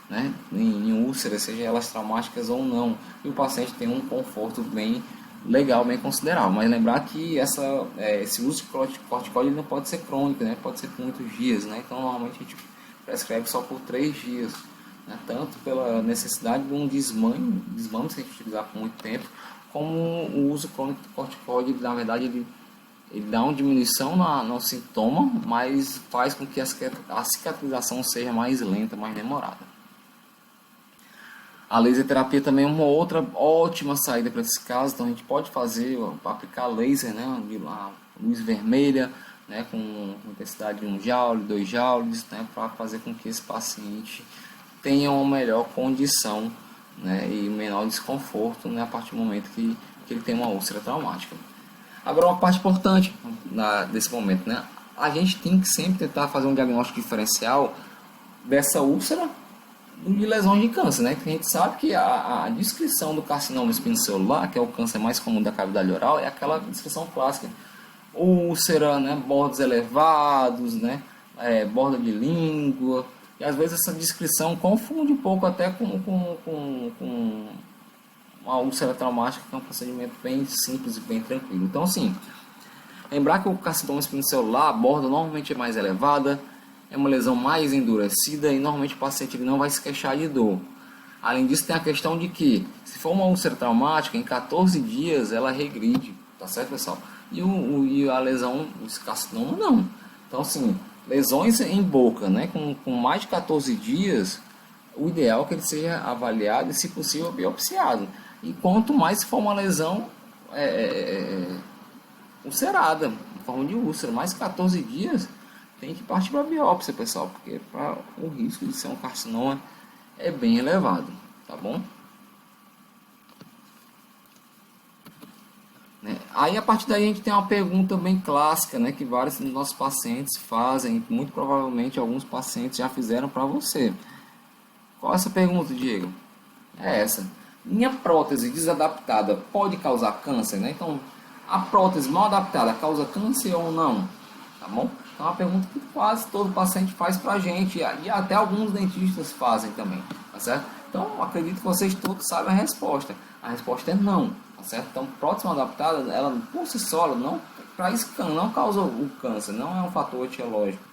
né, em úlceras, seja elas traumáticas ou não, e o paciente tem um conforto bem legal, bem considerável. Mas lembrar que esse uso de corticoide não pode ser crônico, né, pode ser por muitos dias, né, então normalmente a gente prescreve só por 3 dias. Tanto pela necessidade de um desmame se a gente utilizar por muito tempo, como o uso crônico do corticoide, na verdade ele dá uma diminuição no sintoma, mas faz com que a cicatrização seja mais lenta, mais demorada. A laser terapia também é uma outra ótima saída para esses casos, então a gente pode aplicar laser, né, a luz vermelha, né, com intensidade de 1 joule, 2 joules, né, para fazer com que esse paciente tenha uma melhor condição, né, e menor desconforto, né, a partir do momento que ele tem uma úlcera traumática. Agora, uma parte importante desse momento, né, a gente tem que sempre tentar fazer um diagnóstico diferencial dessa úlcera de lesões de câncer, né, que a gente sabe que a descrição do carcinoma espinocelular, que é o câncer mais comum da cavidade oral, é aquela descrição clássica: úlcera, né, bordos elevados, né, borda de língua. E às vezes essa descrição confunde um pouco até com uma úlcera traumática, que é um procedimento bem simples e bem tranquilo. Então, assim, lembrar que o carcinoma espinocelular, a borda normalmente é mais elevada, é uma lesão mais endurecida e normalmente o paciente ele não vai se queixar de dor. Além disso, tem a questão de que, se for uma úlcera traumática, em 14 dias ela regride, tá certo, pessoal? E a lesão, esse carcinoma, não. Então, assim, lesões em boca, né, com mais de 14 dias, o ideal é que ele seja avaliado e, se possível, biopsiado. E quanto mais se for uma lesão ulcerada, em forma de úlcera, mais de 14 dias, tem que partir para a biópsia, pessoal, porque o risco de ser um carcinoma é bem elevado, tá bom? Aí a partir daí a gente tem uma pergunta bem clássica, né, que vários dos nossos pacientes fazem, muito provavelmente alguns pacientes já fizeram para você. Qual é essa pergunta, Diego? É essa: minha prótese desadaptada pode causar câncer, né? Então, a prótese mal adaptada causa câncer ou não? Tá bom? Então é uma pergunta que quase todo paciente faz pra gente, e até alguns dentistas fazem também, tá certo? Então, acredito que vocês todos sabem a resposta. A resposta é não, tá certo? Então, prótese mal adaptada, ela por si só, não causa o câncer, não é um fator etiológico.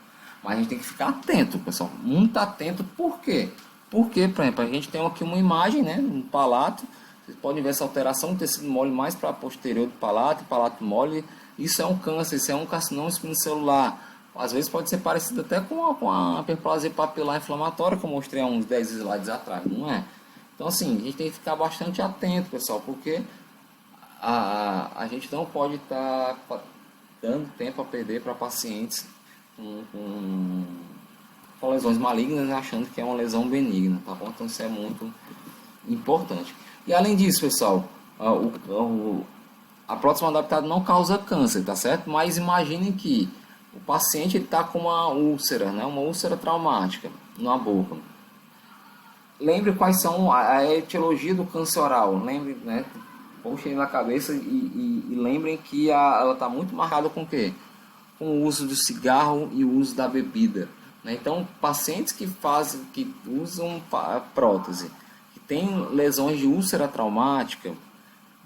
Mas a gente tem que ficar atento, pessoal, muito atento. Por quê? Porque, por exemplo, a gente tem aqui uma imagem, né, um palato, Vocês podem ver essa alteração do tecido mole mais para posterior do palato, palato mole. Isso é um câncer, isso é um carcinoma espinocelular. Às vezes pode ser parecido até com a hiperplasia papilar inflamatória, que eu mostrei há uns 10 slides atrás, não é? Então assim, a gente tem que ficar bastante atento, pessoal, porque a gente não pode estar dando tempo a perder para pacientes com lesões malignas, achando que é uma lesão benigna, tá bom? Então isso é muito importante. E além disso, pessoal, a prótese mal adaptada não causa câncer, tá certo? Mas imaginem que o paciente está com uma úlcera, né? Uma úlcera traumática na boca. Lembre quais são a etiologia do câncer oral. Lembre, né? Puxem na cabeça e lembrem que ela está muito marcada com o quê? Com o uso do cigarro e o uso da bebida. Né? Então, pacientes que usam prótese, que têm lesões de úlcera traumática,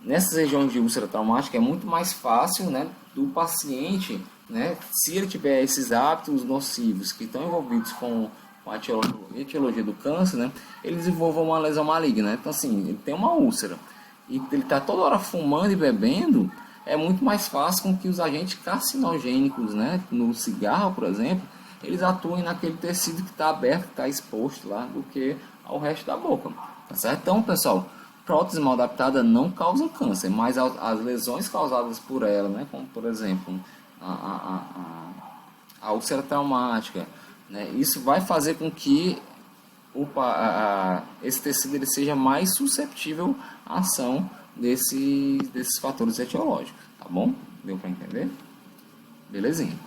nessas regiões de úlcera traumática é muito mais fácil, né, do paciente, né, se ele tiver esses hábitos nocivos que estão envolvidos com a etiologia do câncer, né, ele desenvolva uma lesão maligna. Então, assim, ele tem uma úlcera e ele está toda hora fumando e bebendo, é muito mais fácil com que os agentes carcinogênicos, né, no cigarro, por exemplo, eles atuem naquele tecido que está aberto, que está exposto lá, do que ao resto da boca. Tá certo? Então, pessoal, prótese mal adaptada não causa câncer, mas as lesões causadas por ela, né, como por exemplo a úlcera traumática, né, isso vai fazer com que esse tecido ele seja mais susceptível à ação desses fatores etiológicos, tá bom? Deu para entender? Belezinha.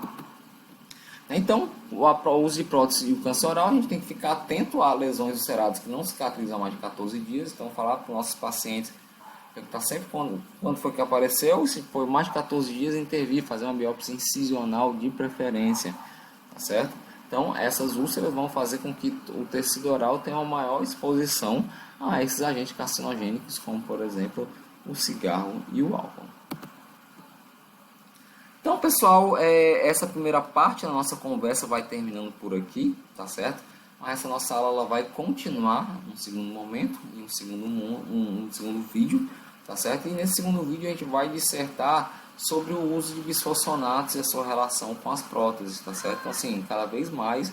Então, o uso de prótese e o câncer oral, a gente tem que ficar atento a lesões ulceradas que não cicatrizam há mais de 14 dias. Então, falar para os nossos pacientes que está sempre quando foi que apareceu, se for mais de 14 dias, intervir, fazer uma biópsia incisional de preferência, tá certo? Então, essas úlceras vão fazer com que o tecido oral tenha uma maior exposição a esses agentes carcinogênicos, como, por exemplo, o cigarro e o álcool. Então, pessoal, essa primeira parte da nossa conversa vai terminando por aqui, tá certo? Mas essa nossa aula ela vai continuar num segundo momento, em um segundo vídeo, tá certo? E nesse segundo vídeo a gente vai dissertar sobre o uso de bisfosfonatos e a sua relação com as próteses, tá certo? Então, assim, cada vez mais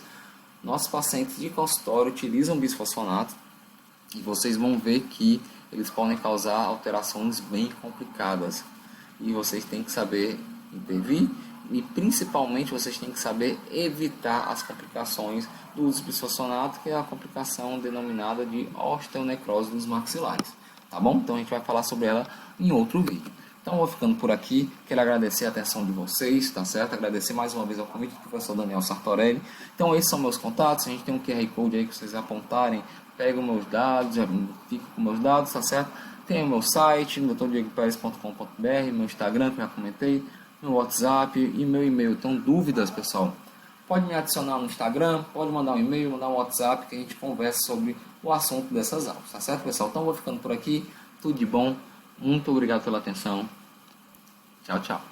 nossos pacientes de consultório utilizam bisfosfonatos e vocês vão ver que eles podem causar alterações bem complicadas e vocês têm que saber intervir e principalmente vocês têm que saber evitar as complicações do uso de bisfosfonato, que é a complicação denominada de osteonecrose dos maxilares, tá bom? Então a gente vai falar sobre ela em outro vídeo. Então eu vou ficando por aqui, quero agradecer a atenção de vocês, tá certo? Agradecer mais uma vez ao convite do professor Daniel Sartorelli. Então esses são meus contatos, a gente tem um QR Code aí que vocês apontarem, pegam meus dados, já fico com meus dados, tá certo? Tem o meu site, drdiegoperez.com.br, meu Instagram, que eu já comentei, meu WhatsApp e meu e-mail. Então, dúvidas, pessoal, pode me adicionar no Instagram, pode mandar um e-mail, mandar um WhatsApp, que a gente conversa sobre o assunto dessas aulas, tá certo, pessoal? Então, vou ficando por aqui, tudo de bom, muito obrigado pela atenção, tchau, tchau.